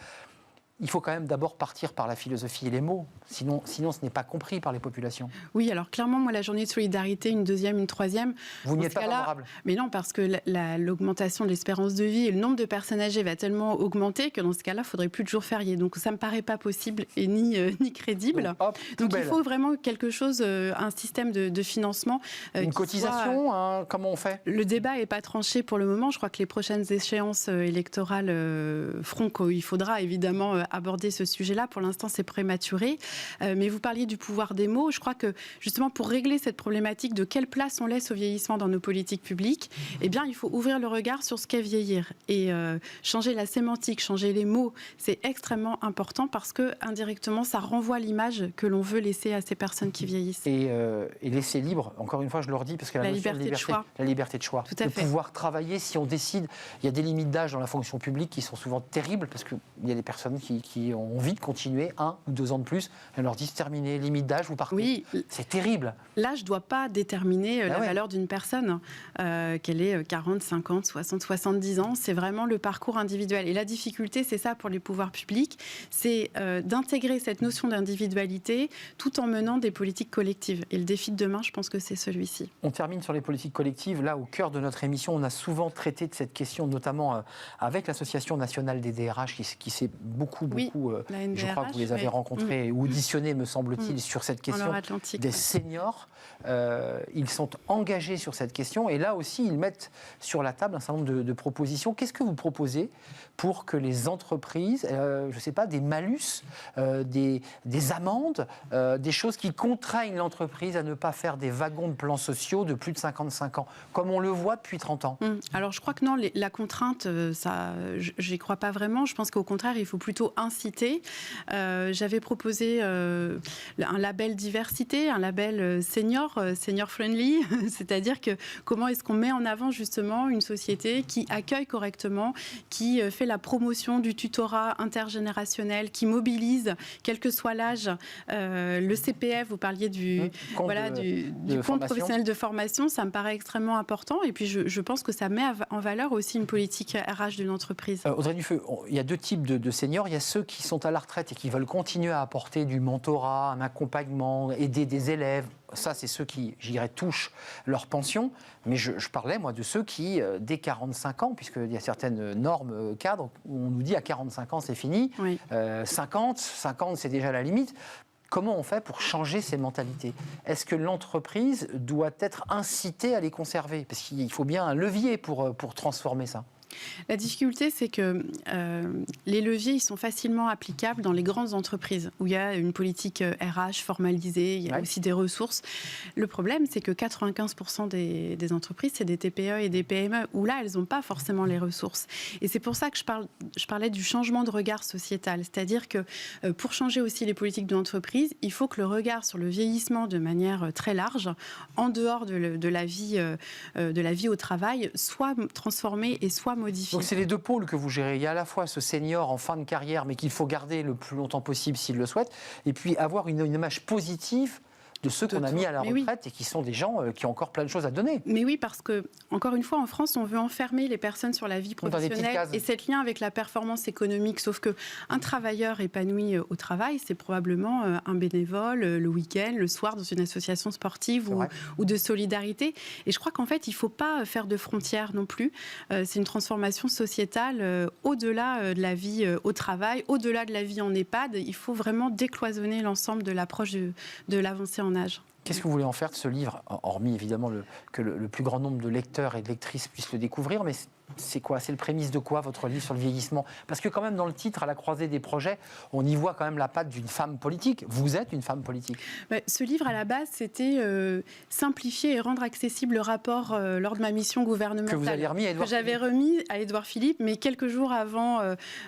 Il faut quand même d'abord partir par la philosophie et les mots, sinon ce n'est pas compris par les populations. Oui, alors clairement, moi, la journée de solidarité, une deuxième, une troisième... Vous n'y êtes pas favorable? Mais non, parce que l'augmentation de l'espérance de vie et le nombre de personnes âgées va tellement augmenter que dans ce cas-là, il ne faudrait plus de jours fériés. Donc ça ne me paraît pas possible et ni crédible. Donc il faut vraiment quelque chose, un système de financement. Une cotisation, comment on fait? Le débat n'est pas tranché pour le moment. Je crois que les prochaines échéances électorales feront qu'il faudra évidemment aborder ce sujet-là. Pour l'instant, c'est prématuré. Mais vous parliez du pouvoir des mots. Je crois que, justement, pour régler cette problématique de quelle place on laisse au vieillissement dans nos politiques publiques, eh bien, il faut ouvrir le regard sur ce qu'est vieillir. Et changer la sémantique, changer les mots, c'est extrêmement important parce que, indirectement, ça renvoie l'image que l'on veut laisser à ces personnes qui vieillissent. Et laisser libre, encore une fois, je le redis, parce que la liberté de choix. La liberté de choix. Tout à fait. Pouvoir travailler si on décide. Il y a des limites d'âge dans la fonction publique qui sont souvent terribles, parce qu'il y a des personnes qui ont envie de continuer 1 ou 2 ans de plus. Elles leur disent terminé, limite d'âge, vous partez. Oui. C'est terrible. L'âge ne doit pas déterminer la valeur d'une personne, qu'elle ait 40, 50, 60, 70 ans. C'est vraiment le parcours individuel. Et la difficulté, c'est ça pour les pouvoirs publics, c'est d'intégrer cette notion d'individualité tout en menant des politiques collectives. Et le défi de demain, je pense que c'est celui-ci. On termine sur les politiques collectives. Là, au cœur de notre émission, on a souvent traité de cette question, notamment avec l'Association nationale des DRH, qui s'est beaucoup, je crois que vous les avez rencontrés ou auditionnés, me semble-t-il, sur cette question des seniors. Ils sont engagés sur cette question et là aussi, ils mettent sur la table un certain nombre de propositions. Qu'est-ce que vous proposez pour que les entreprises, je ne sais pas, des malus, des amendes, des choses qui contraignent l'entreprise à ne pas faire des wagons de plans sociaux de plus de 55 ans, comme on le voit depuis 30 ans? Alors, je crois que non, la contrainte, j'y crois pas vraiment. Je pense qu'au contraire, il faut plutôt inciter. J'avais proposé un label diversité, un label senior friendly, c'est-à-dire que comment est-ce qu'on met en avant justement une société qui accueille correctement, qui fait la promotion du tutorat intergénérationnel, qui mobilise, quel que soit l'âge, le CPF, vous parliez du compte professionnel de formation, ça me paraît extrêmement important et puis je pense que ça met en valeur aussi une politique RH d'une entreprise. Audrey Dufeu, il y a 2 types de seniors. Il y a ceux qui sont à la retraite et qui veulent continuer à apporter du mentorat, un accompagnement, aider des élèves. Ça, c'est ceux qui, je dirais, touchent leur pension. Mais je parlais, moi, de ceux qui, dès 45 ans, puisqu'il y a certaines normes cadres, où on nous dit à 45 ans, c'est fini. Oui. 50, c'est déjà la limite. Comment on fait pour changer ces mentalités? Est-ce que l'entreprise doit être incitée à les conserver? Parce qu'il faut bien un levier pour transformer ça. La difficulté, c'est que les leviers, ils sont facilement applicables dans les grandes entreprises, où il y a une politique RH formalisée, il y a aussi des ressources. Le problème, c'est que 95% des entreprises, c'est des TPE et des PME, où là, elles n'ont pas forcément les ressources. Et c'est pour ça que je parlais du changement de regard sociétal. C'est-à-dire que pour changer aussi les politiques de l'entreprise, il faut que le regard sur le vieillissement de manière très large, en dehors de la vie au travail, soit transformé et soit modifié. Donc c'est les deux pôles que vous gérez. Il y a à la fois ce senior en fin de carrière, mais qu'il faut garder le plus longtemps possible s'il le souhaite, et puis avoir une image positive de ceux qu'on a mis à la retraite et qui sont des gens qui ont encore plein de choses à donner. Mais oui, parce que, encore une fois, en France, on veut enfermer les personnes sur la vie professionnelle et cette lien avec la performance économique. Sauf qu'un travailleur épanoui au travail, c'est probablement un bénévole le week-end, le soir, dans une association sportive ou de solidarité. Et je crois qu'en fait, il ne faut pas faire de frontières non plus. C'est une transformation sociétale au-delà de la vie au travail, au-delà de la vie en EHPAD. Il faut vraiment décloisonner l'ensemble de l'approche de l'avancée en âge. Qu'est-ce que vous voulez en faire de ce livre, hormis évidemment que le plus grand nombre de lecteurs et de lectrices puissent le découvrir, mais c'est quoi? C'est le prémisse de quoi, votre livre sur le vieillissement? Parce que quand même, dans le titre, à la croisée des projets, on y voit quand même la patte d'une femme politique. Vous êtes une femme politique. Ce livre, à la base, c'était simplifier et rendre accessible le rapport lors de ma mission gouvernementale. Que vous aviez remis à Édouard Philippe. Que j'avais remis à Édouard Philippe, mais quelques jours avant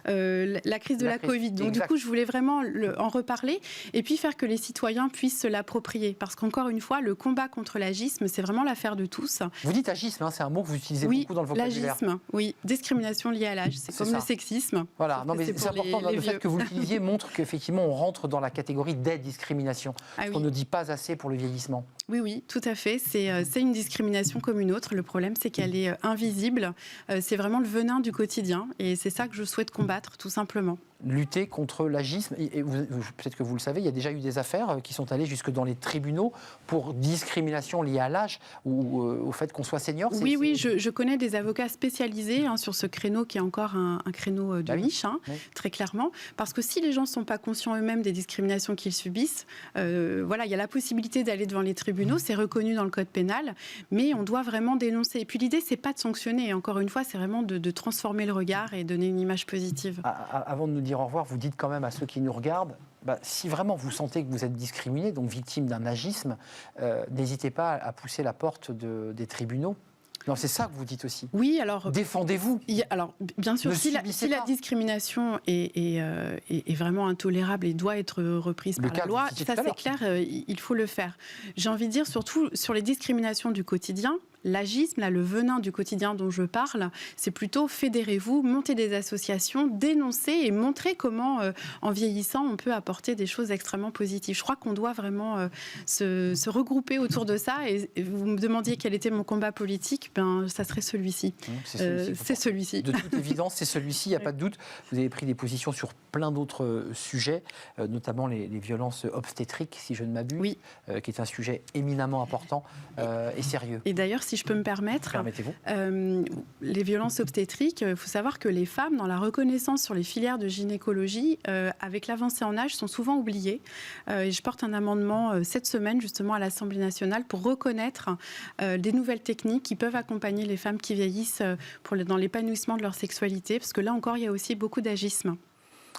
la crise de la Covid. Donc du coup, je voulais vraiment en reparler et puis faire que les citoyens puissent se l'approprier. Parce qu'encore une fois, le combat contre l'agisme, c'est vraiment l'affaire de tous. Vous dites agisme, c'est un mot que vous utilisez beaucoup dans le vocabulaire. L'agisme. Oui, discrimination liée à l'âge, c'est comme le sexisme. Voilà, non, mais c'est important, le fait que vous l'utilisiez montre qu'effectivement on rentre dans la catégorie des discriminations, qu'on ne dit pas assez pour le vieillissement. Oui, tout à fait, c'est une discrimination comme une autre. Le problème, c'est qu'elle est invisible, c'est vraiment le venin du quotidien et c'est ça que je souhaite combattre, tout simplement. Lutter contre l'agisme, et peut-être que vous le savez, il y a déjà eu des affaires qui sont allées jusque dans les tribunaux pour discrimination liée à l'âge ou au fait qu'on soit senior. Oui, je connais des avocats spécialisés sur ce créneau qui est encore un créneau de niche, très clairement, parce que si les gens ne sont pas conscients eux-mêmes des discriminations qu'ils subissent, il y a la possibilité d'aller devant les tribunaux, c'est reconnu dans le code pénal, mais on doit vraiment dénoncer. Et puis l'idée, c'est pas de sanctionner, encore une fois, c'est vraiment de transformer le regard et donner une image positive. Avant de nous dire au revoir, vous dites quand même à ceux qui nous regardent, si vraiment vous sentez que vous êtes discriminé, donc victime d'un agisme, n'hésitez pas à pousser la porte des tribunaux. Non, c'est ça que vous dites aussi. Oui, alors... Défendez-vous. Alors, bien sûr, si la discrimination est vraiment intolérable et doit être reprise par la loi, ça c'est clair, il faut le faire. J'ai envie de dire, surtout sur les discriminations du quotidien, l'agisme, le venin du quotidien dont je parle, c'est plutôt fédérez-vous, montez des associations, dénoncez et montrez comment, en vieillissant, on peut apporter des choses extrêmement positives. Je crois qu'on doit vraiment se regrouper autour de ça. Et vous me demandiez quel était mon combat politique, ça serait celui-ci. C'est celui-ci. De toute évidence, c'est celui-ci, il n'y a pas de doute. Vous avez pris des positions sur plein d'autres sujets, notamment les violences obstétriques, si je ne m'abuse, qui est un sujet éminemment important et sérieux. Et d'ailleurs, si je peux me permettre, les violences obstétriques, il faut savoir que les femmes, dans la reconnaissance sur les filières de gynécologie, avec l'avancée en âge, sont souvent oubliées. Et je porte un amendement cette semaine, justement, à l'Assemblée nationale pour reconnaître des nouvelles techniques qui peuvent accompagner les femmes qui vieillissent dans l'épanouissement de leur sexualité, parce que là encore, il y a aussi beaucoup d'agisme.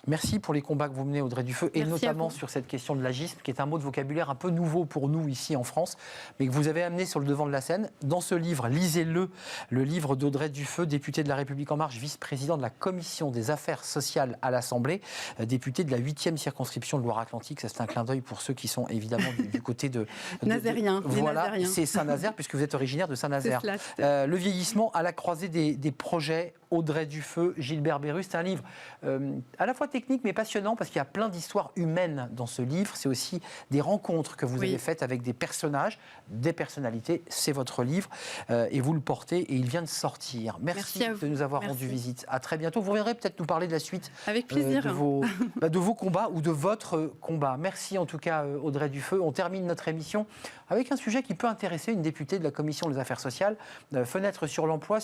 Merci pour les combats que vous menez, Audrey Dufeu, et notamment sur cette question de l'agisme, qui est un mot de vocabulaire un peu nouveau pour nous ici en France, mais que vous avez amené sur le devant de la scène. Dans ce livre, lisez-le, le livre d'Audrey Dufeu, députée de La République En Marche, vice-président de la Commission des Affaires sociales à l'Assemblée, députée de la 8e circonscription de Loire-Atlantique. Ça, c'est un clin d'œil pour ceux qui sont évidemment du côté de... Nazérien. Voilà, c'est Saint-Nazaire, puisque vous êtes originaire de Saint-Nazaire. Le vieillissement à la croisée des projets. Audrey Dufeu, Gilbert Béru. C'est un livre à la fois technique mais passionnant parce qu'il y a plein d'histoires humaines dans ce livre. C'est aussi des rencontres que vous avez faites avec des personnages, des personnalités. C'est votre livre et vous le portez et il vient de sortir. Merci de nous avoir rendu visite. À très bientôt. Vous reviendrez peut-être nous parler de la suite. Avec plaisir. De vos combats ou de votre combat. Merci en tout cas Audrey Dufeu. On termine notre émission avec un sujet qui peut intéresser une députée de la Commission des affaires sociales, fenêtre sur l'emploi,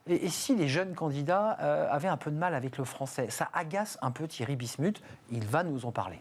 et si les jeunes candidats avaient un peu de mal avec le français. Ça agace un peu Thierry Bismuth, il va nous en parler.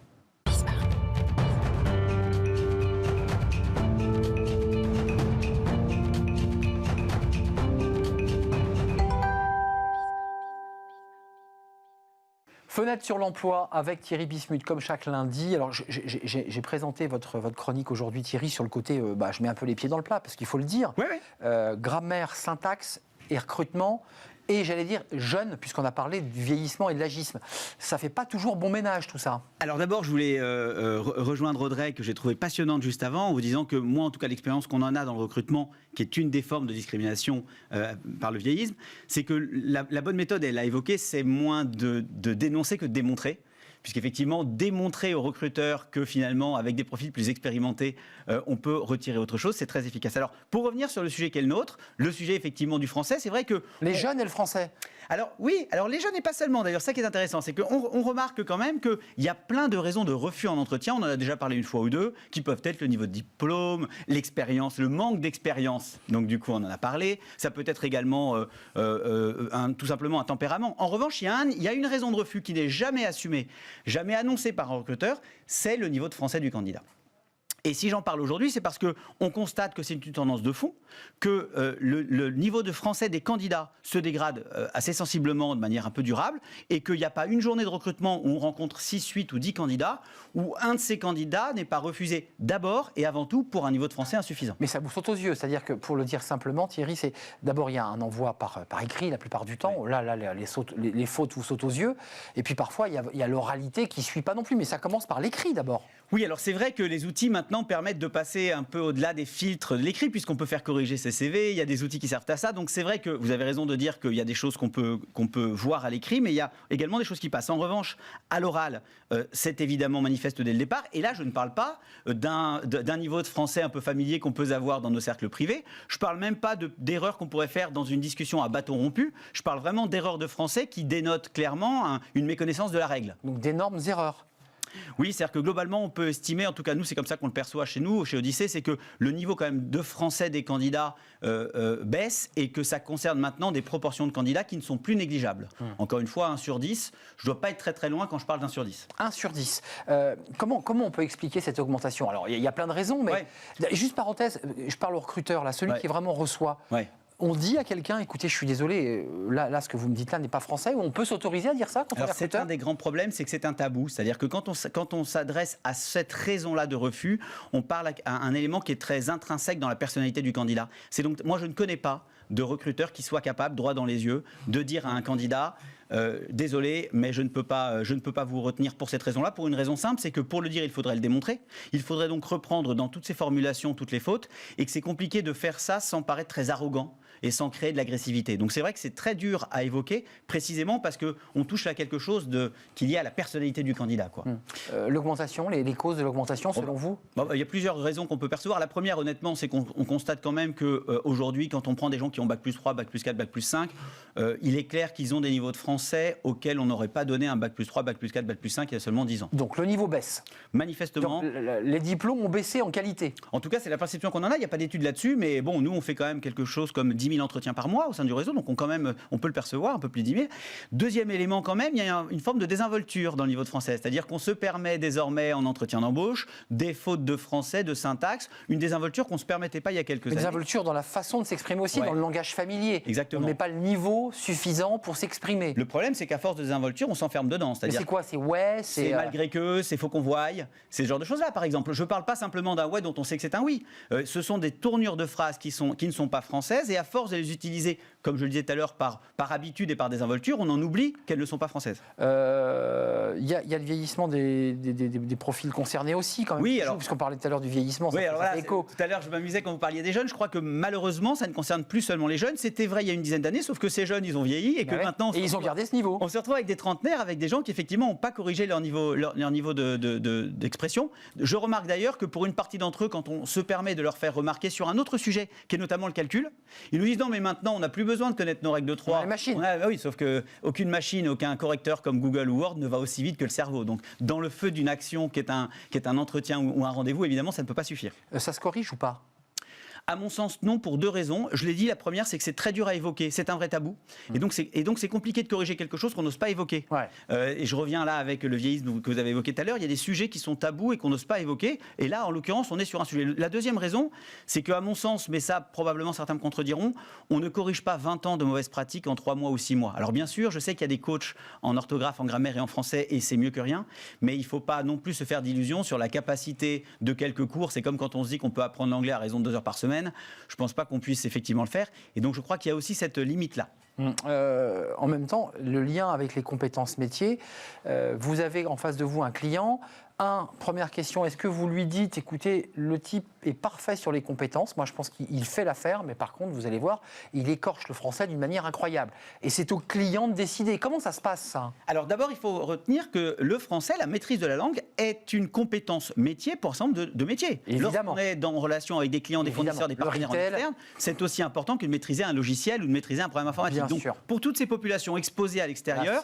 Fenêtre sur l'emploi avec Thierry Bismuth, comme chaque lundi. Alors, j'ai présenté votre chronique aujourd'hui, Thierry, sur le côté, je mets un peu les pieds dans le plat, parce qu'il faut le dire. Grammaire, syntaxe et recrutement, et j'allais dire jeune, puisqu'on a parlé du vieillissement et de l'agisme. Ça ne fait pas toujours bon ménage, tout ça. Alors d'abord, je voulais rejoindre Audrey, que j'ai trouvé passionnante juste avant, en vous disant que moi, en tout cas, l'expérience qu'on en a dans le recrutement, qui est une des formes de discrimination par le vieillisme, c'est que la bonne méthode, elle l'a évoqué, c'est moins de dénoncer que de démontrer. Puisqu'effectivement, démontrer aux recruteurs que finalement, avec des profils plus expérimentés, on peut retirer autre chose, c'est très efficace. Alors, pour revenir sur le sujet qui est le nôtre, le sujet effectivement du français, c'est vrai que... Les jeunes et le français. Alors oui, alors les jeunes et pas seulement, d'ailleurs, ça qui est intéressant, c'est qu'on remarque quand même qu'il y a plein de raisons de refus en entretien, on en a déjà parlé une fois ou deux, qui peuvent être le niveau de diplôme, l'expérience, le manque d'expérience, donc du coup on en a parlé, ça peut être également tout simplement un tempérament. En revanche, il y a une raison de refus qui n'est jamais assumée, jamais annoncée par un recruteur, c'est le niveau de français du candidat. Et si j'en parle aujourd'hui, c'est parce qu'on constate que c'est une tendance de fond, que le niveau de français des candidats se dégrade assez sensiblement de manière un peu durable, et qu'il n'y a pas une journée de recrutement où on rencontre 6, 8 ou 10 candidats, où un de ces candidats n'est pas refusé d'abord et avant tout pour un niveau de français insuffisant. Mais ça vous saute aux yeux, c'est-à-dire que pour le dire simplement, Thierry, c'est d'abord il y a un envoi par écrit la plupart du temps, oui. Là les fautes vous sautent aux yeux, et puis parfois il y a l'oralité qui ne suit pas non plus, mais ça commence par l'écrit d'abord. Oui, alors c'est vrai que les outils maintenant permettent de passer un peu au-delà des filtres de l'écrit, puisqu'on peut faire corriger ses CV, il y a des outils qui servent à ça, donc c'est vrai que vous avez raison de dire qu'il y a des choses qu'on peut voir à l'écrit, mais il y a également des choses qui passent. En revanche, à l'oral, c'est évidemment manifeste dès le départ, et là je ne parle pas d'un niveau de français un peu familier qu'on peut avoir dans nos cercles privés, je ne parle même pas d'erreurs qu'on pourrait faire dans une discussion à bâton rompu, je parle vraiment d'erreurs de français qui dénotent clairement une méconnaissance de la règle. Donc d'énormes erreurs. Oui, c'est-à-dire que globalement, on peut estimer, en tout cas nous, c'est comme ça qu'on le perçoit chez nous, chez Odyssée, c'est que le niveau quand même de français des candidats baisse et que ça concerne maintenant des proportions de candidats qui ne sont plus négligeables. Encore une fois, 1 sur 10, je ne dois pas être très très loin quand je parle d'1 sur 10. 1 sur 10. Comment on peut expliquer cette augmentation? Alors, il y a plein de raisons, mais juste parenthèse, je parle au recruteur, là, celui qui vraiment reçoit. On dit à quelqu'un, écoutez, je suis désolé, là, ce que vous me dites là n'est pas français, ou on peut s'autoriser à dire ça quand on est recruteur? C'est un des grands problèmes, c'est que c'est un tabou. C'est-à-dire que quand on s'adresse à cette raison-là de refus, on parle à un élément qui est très intrinsèque dans la personnalité du candidat. C'est donc, moi, je ne connais pas de recruteur qui soit capable, droit dans les yeux, de dire à un candidat désolé, mais je ne peux pas vous retenir pour cette raison-là, pour une raison simple, c'est que pour le dire, il faudrait le démontrer. Il faudrait donc reprendre dans toutes ces formulations toutes les fautes, et que c'est compliqué de faire ça sans paraître très arrogant et sans créer de l'agressivité. Donc c'est vrai que c'est très dur à évoquer, précisément parce qu'on touche à quelque chose qui est lié à la personnalité du candidat. L'augmentation, les causes de l'augmentation, selon vous? Il y a plusieurs raisons qu'on peut percevoir. La première, honnêtement, c'est qu'on constate quand même qu'aujourd'hui, quand on prend des gens qui ont Bac plus 3, Bac plus 4, Bac plus 5, il est clair qu'ils ont des niveaux de français auxquels on n'aurait pas donné un Bac plus 3, Bac plus 4, Bac plus 5 il y a seulement 10 ans. Donc le niveau baisse? Manifestement. Donc, les diplômes ont baissé en qualité? En tout cas, c'est la perception qu'on en a. Il n'y a pas d'études là-dessus, mais bon, nous, on fait quand même quelque chose comme 10 000 entretiens par mois au sein du réseau, donc on peut le percevoir, un peu plus de 10 000. Deuxième élément quand même, il y a une forme de désinvolture dans le niveau de français, c'est-à-dire qu'on se permet désormais en entretien d'embauche des fautes de français, de syntaxe, une désinvolture qu'on ne se permettait pas il y a quelques années. Une désinvolture dans la façon de s'exprimer aussi, dans le langage familier. Exactement. On n'est pas le niveau suffisant pour s'exprimer. Le problème, c'est qu'à force de désinvolture, on s'enferme dedans. Mais c'est quoi? C'est c'est malgré que, c'est faut qu'on voie, c'est ce genre de choses-là, par exemple. Je ne parle pas simplement d'un ouais dont on sait que c'est un oui. Ce sont des tournures de phrases qui ne sont pas françaises, et à force de les utiliser comme je le disais tout à l'heure, par habitude et par désinvolture, on en oublie qu'elles ne sont pas françaises. Il y a le vieillissement des profils concernés aussi, quand même. Oui, alors, puisqu'on parlait tout à l'heure du vieillissement, oui, ça alors fait voilà, écho. tout à l'heure, je m'amusais quand vous parliez des jeunes. Je crois que malheureusement, ça ne concerne plus seulement les jeunes. C'était vrai il y a une dizaine d'années, sauf que ces jeunes, ils ont vieilli et que maintenant... Et ils ont gardé ce niveau. On se retrouve avec des trentenaires, avec des gens qui effectivement n'ont pas corrigé leur niveau d'expression. Je remarque d'ailleurs que pour une partie d'entre eux, quand on se permet de leur faire remarquer sur un autre sujet, qui est notamment le calcul, ils nous disent non mais maintenant on n'a plus besoin de connaître nos règles de 3. Les machines. Oui, sauf qu'aucune machine, aucun correcteur comme Google ou Word ne va aussi vite que le cerveau. Donc dans le feu d'une action qui est un entretien ou un rendez-vous, évidemment ça ne peut pas suffire. Ça se corrige ou pas ? À mon sens, non, pour deux raisons. Je l'ai dit, la première, c'est que c'est très dur à évoquer. C'est un vrai tabou. Et donc, c'est compliqué de corriger quelque chose qu'on n'ose pas évoquer. Ouais. Et je reviens là avec le vieillisme que vous avez évoqué tout à l'heure. Il y a des sujets qui sont tabous et qu'on n'ose pas évoquer. Et là, en l'occurrence, on est sur un sujet. La deuxième raison, c'est qu'à mon sens, mais ça, probablement, certains me contrediront, on ne corrige pas 20 ans de mauvaises pratiques en 3 mois ou 6 mois. Alors, bien sûr, je sais qu'il y a des coachs en orthographe, en grammaire et en français, et c'est mieux que rien. Mais il ne faut pas non plus se faire d'illusions sur la capacité de quelques cours. C'est comme quand on se dit qu'on peut apprendre l'anglais à raison de 2 heures par semaine. Je pense pas qu'on puisse effectivement le faire. Et donc, je crois qu'il y a aussi cette limite-là. En même temps, le lien avec les compétences métiers, vous avez en face de vous un client. Première question, est-ce que vous lui dites, écoutez, le type est parfait sur les compétences, moi je pense qu'il fait l'affaire, mais par contre, vous allez voir, il écorche le français d'une manière incroyable. Et c'est au client de décider. Comment ça se passe, ça ? Alors d'abord, il faut retenir que le français, la maîtrise de la langue, est une compétence métier pour un certain nombre de métiers. Évidemment. Lorsqu'on est en relation avec des clients, des fournisseurs, des partenaires en externe, c'est aussi important que de maîtriser un logiciel ou de maîtriser un programme informatique. Bien Donc, sûr. pour toutes ces populations exposées à l'extérieur,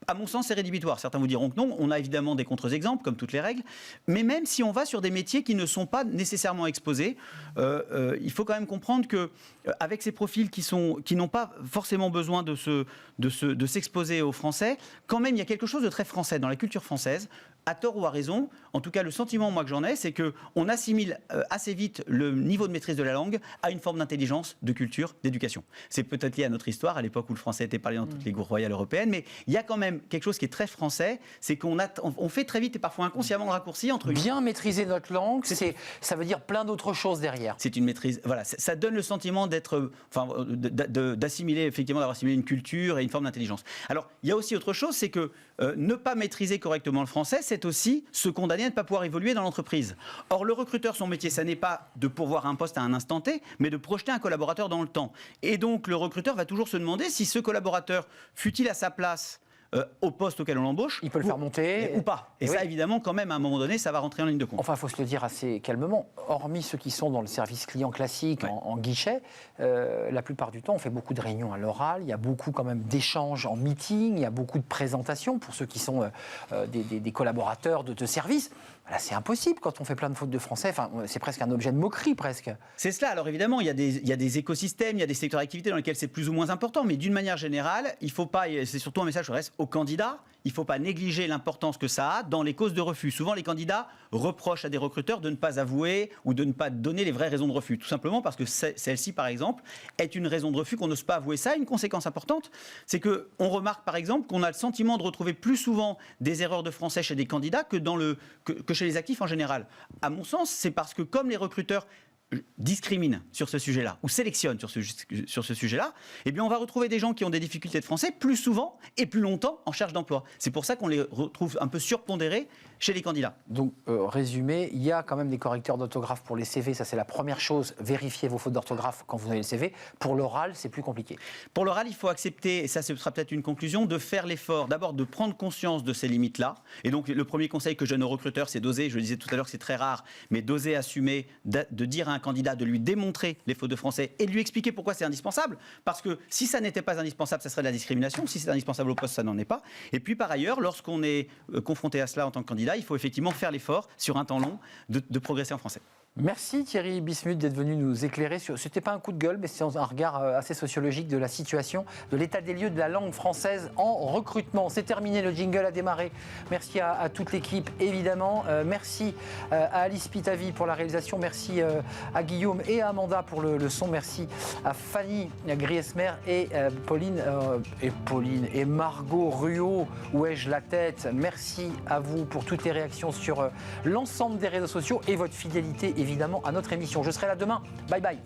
à mon sens, c'est rédhibitoire. Certains vous diront que non. On a évidemment des contre-exemples, comme toutes les règles. Mais même si on va sur des métiers qui ne sont pas nécessairement exposés, il faut quand même comprendre qu'avec ces profils qui n'ont pas forcément besoin de s'exposer aux Français, quand même, il y a quelque chose de très français dans la culture française. À tort ou à raison, en tout cas le sentiment moi que j'en ai, c'est qu'on assimile assez vite le niveau de maîtrise de la langue à une forme d'intelligence, de culture, d'éducation. C'est peut-être lié à notre histoire, à l'époque où le français était parlé dans toutes les cours royales européennes, mais il y a quand même quelque chose qui est très français, c'est qu'on fait très vite et parfois inconsciemment le raccourci entre... Bien maîtriser notre langue, ça veut dire plein d'autres choses derrière. C'est une maîtrise, voilà, ça donne le sentiment d'assimiler, effectivement, d'avoir assimilé une culture et une forme d'intelligence. Alors, il y a aussi autre chose, c'est que ne pas maîtriser correctement le français, c'est aussi se condamner à ne pas pouvoir évoluer dans l'entreprise. Or, le recruteur, son métier, ça n'est pas de pourvoir un poste à un instant T, mais de projeter un collaborateur dans le temps. Et donc, le recruteur va toujours se demander si ce collaborateur, fut-il à sa place au poste auquel on l'embauche, il peut le faire monter ou pas. Et ça, évidemment, quand même, à un moment donné, ça va rentrer en ligne de compte. Enfin, il faut se le dire assez calmement. Hormis ceux qui sont dans le service client classique, en guichet, la plupart du temps, on fait beaucoup de réunions à l'oral. Il y a beaucoup quand même d'échanges en meeting. Il y a beaucoup de présentations pour ceux qui sont des collaborateurs de service. Là, c'est impossible quand on fait plein de fautes de français. Enfin, c'est presque un objet de moquerie, presque. C'est cela. Alors évidemment, il y a des écosystèmes, il y a des secteurs d'activité dans lesquels c'est plus ou moins important. Mais d'une manière générale, il ne faut pas, et c'est surtout un message que je reste aux candidats, il ne faut pas négliger l'importance que ça a dans les causes de refus. Souvent, les candidats reprochent à des recruteurs de ne pas avouer ou de ne pas donner les vraies raisons de refus. Tout simplement parce que celle-ci, par exemple, est une raison de refus qu'on n'ose pas avouer. Ça a une conséquence importante, c'est qu'on remarque, par exemple, qu'on a le sentiment de retrouver plus souvent des erreurs de français chez des candidats que chez les actifs en général. À mon sens, c'est parce que comme les recruteurs discriminent sur ce sujet-là ou sélectionnent sur ce sujet-là, eh bien on va retrouver des gens qui ont des difficultés de français plus souvent et plus longtemps en recherche d'emploi. C'est pour ça qu'on les retrouve un peu surpondérés chez les candidats. Donc, résumé, il y a quand même des correcteurs d'orthographe pour les CV, ça c'est la première chose, vérifiez vos fautes d'orthographe quand vous avez le CV. Pour l'oral, c'est plus compliqué. Pour l'oral, il faut accepter, et ça ce sera peut-être une conclusion, de faire l'effort d'abord de prendre conscience de ces limites-là. Et donc le premier conseil que je donne aux recruteurs, c'est d'oser, je le disais tout à l'heure que c'est très rare, mais d'oser assumer, de dire à un candidat, de lui démontrer les fautes de français et de lui expliquer pourquoi c'est indispensable. Parce que si ça n'était pas indispensable, ça serait de la discrimination. Si c'est indispensable au poste, ça n'en est pas. Et puis par ailleurs, lorsqu'on est confronté à cela en tant que candidat, il faut effectivement faire l'effort sur un temps long de progresser en français. Merci Thierry Bismuth d'être venu nous éclairer sur... C'était pas un coup de gueule, mais c'est un regard assez sociologique de la situation, de l'état des lieux de la langue française en recrutement. C'est terminé, le jingle a démarré. Merci à toute l'équipe, évidemment. Merci à Alice Pitavi pour la réalisation. Merci à Guillaume et à Amanda pour le son. Merci à Fanny Griesmer et Pauline et Margot Ruot. Où ai-je la tête? Merci à vous pour toutes les réactions sur l'ensemble des réseaux sociaux et votre fidélité évidemment à notre émission. Je serai là demain. Bye bye.